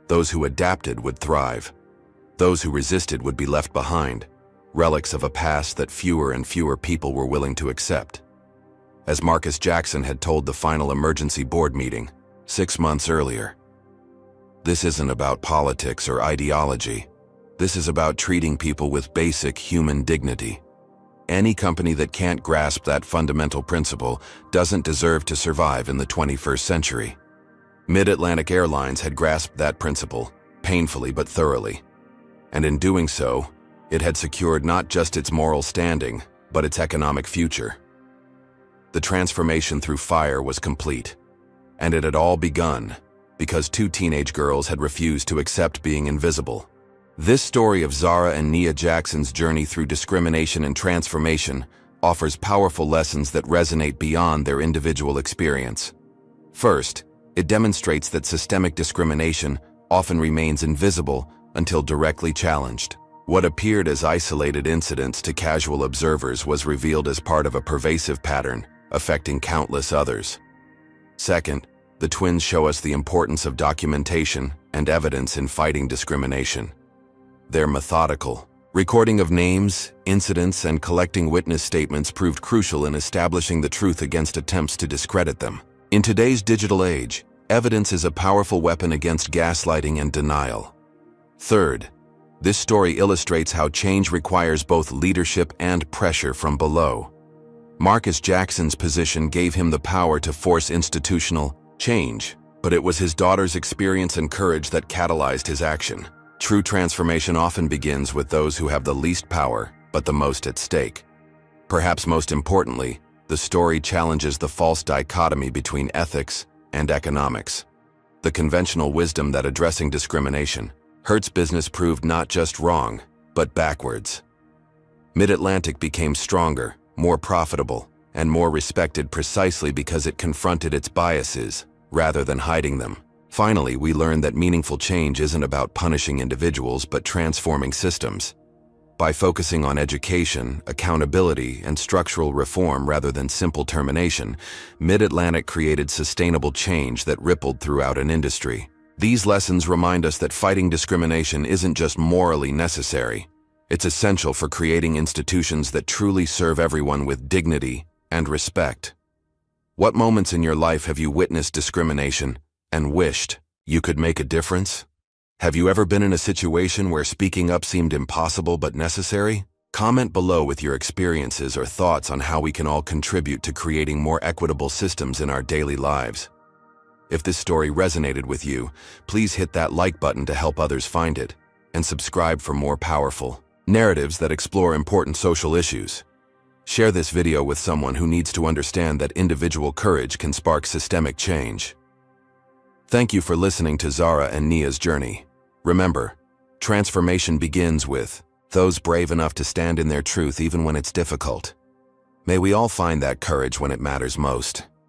Those who adapted would thrive. Those who resisted would be left behind, relics of a past that fewer and fewer people were willing to accept. As Marcus Jackson had told the final emergency board meeting 6 months earlier, "This isn't about politics or ideology. This is about treating people with basic human dignity. Any company that can't grasp that fundamental principle doesn't deserve to survive in the 21st century." Mid-Atlantic Airlines had grasped that principle, painfully but thoroughly. And in doing so, it had secured not just its moral standing, but its economic future. The transformation through fire was complete, and it had all begun because 2 teenage girls had refused to accept being invisible. This story of Zara and Nia Jackson's journey through discrimination and transformation offers powerful lessons that resonate beyond their individual experience. First, it demonstrates that systemic discrimination often remains invisible until directly challenged. What appeared as isolated incidents to casual observers was revealed as part of a pervasive pattern affecting countless others. Second, the twins show us the importance of documentation and evidence in fighting discrimination. They're methodical. Recording of names, incidents, and collecting witness statements proved crucial in establishing the truth against attempts to discredit them. In today's digital age, evidence is a powerful weapon against gaslighting and denial. Third, this story illustrates how change requires both leadership and pressure from below. Marcus Jackson's position gave him the power to force institutional change, but it was his daughter's experience and courage that catalyzed his action. True transformation often begins with those who have the least power, but the most at stake. Perhaps most importantly, the story challenges the false dichotomy between ethics and economics. The conventional wisdom that addressing discrimination hurts business proved not just wrong, but backwards. Mid-Atlantic became stronger, more profitable, and more respected precisely because it confronted its biases, rather than hiding them. Finally, we learned that meaningful change isn't about punishing individuals but transforming systems. By focusing on education, accountability, and structural reform rather than simple termination, Mid-Atlantic created sustainable change that rippled throughout an industry. These lessons remind us that fighting discrimination isn't just morally necessary. It's essential for creating institutions that truly serve everyone with dignity and respect. What moments in your life have you witnessed discrimination and wished you could make a difference? Have you ever been in a situation where speaking up seemed impossible but necessary? Comment below with your experiences or thoughts on how we can all contribute to creating more equitable systems in our daily lives. If this story resonated with you, please hit that like button to help others find it, and subscribe for more powerful narratives that explore important social issues. Share this video with someone who needs to understand that individual courage can spark systemic change. Thank you for listening to Zara and Nia's journey. Remember, transformation begins with those brave enough to stand in their truth even when it's difficult. May we all find that courage when it matters most.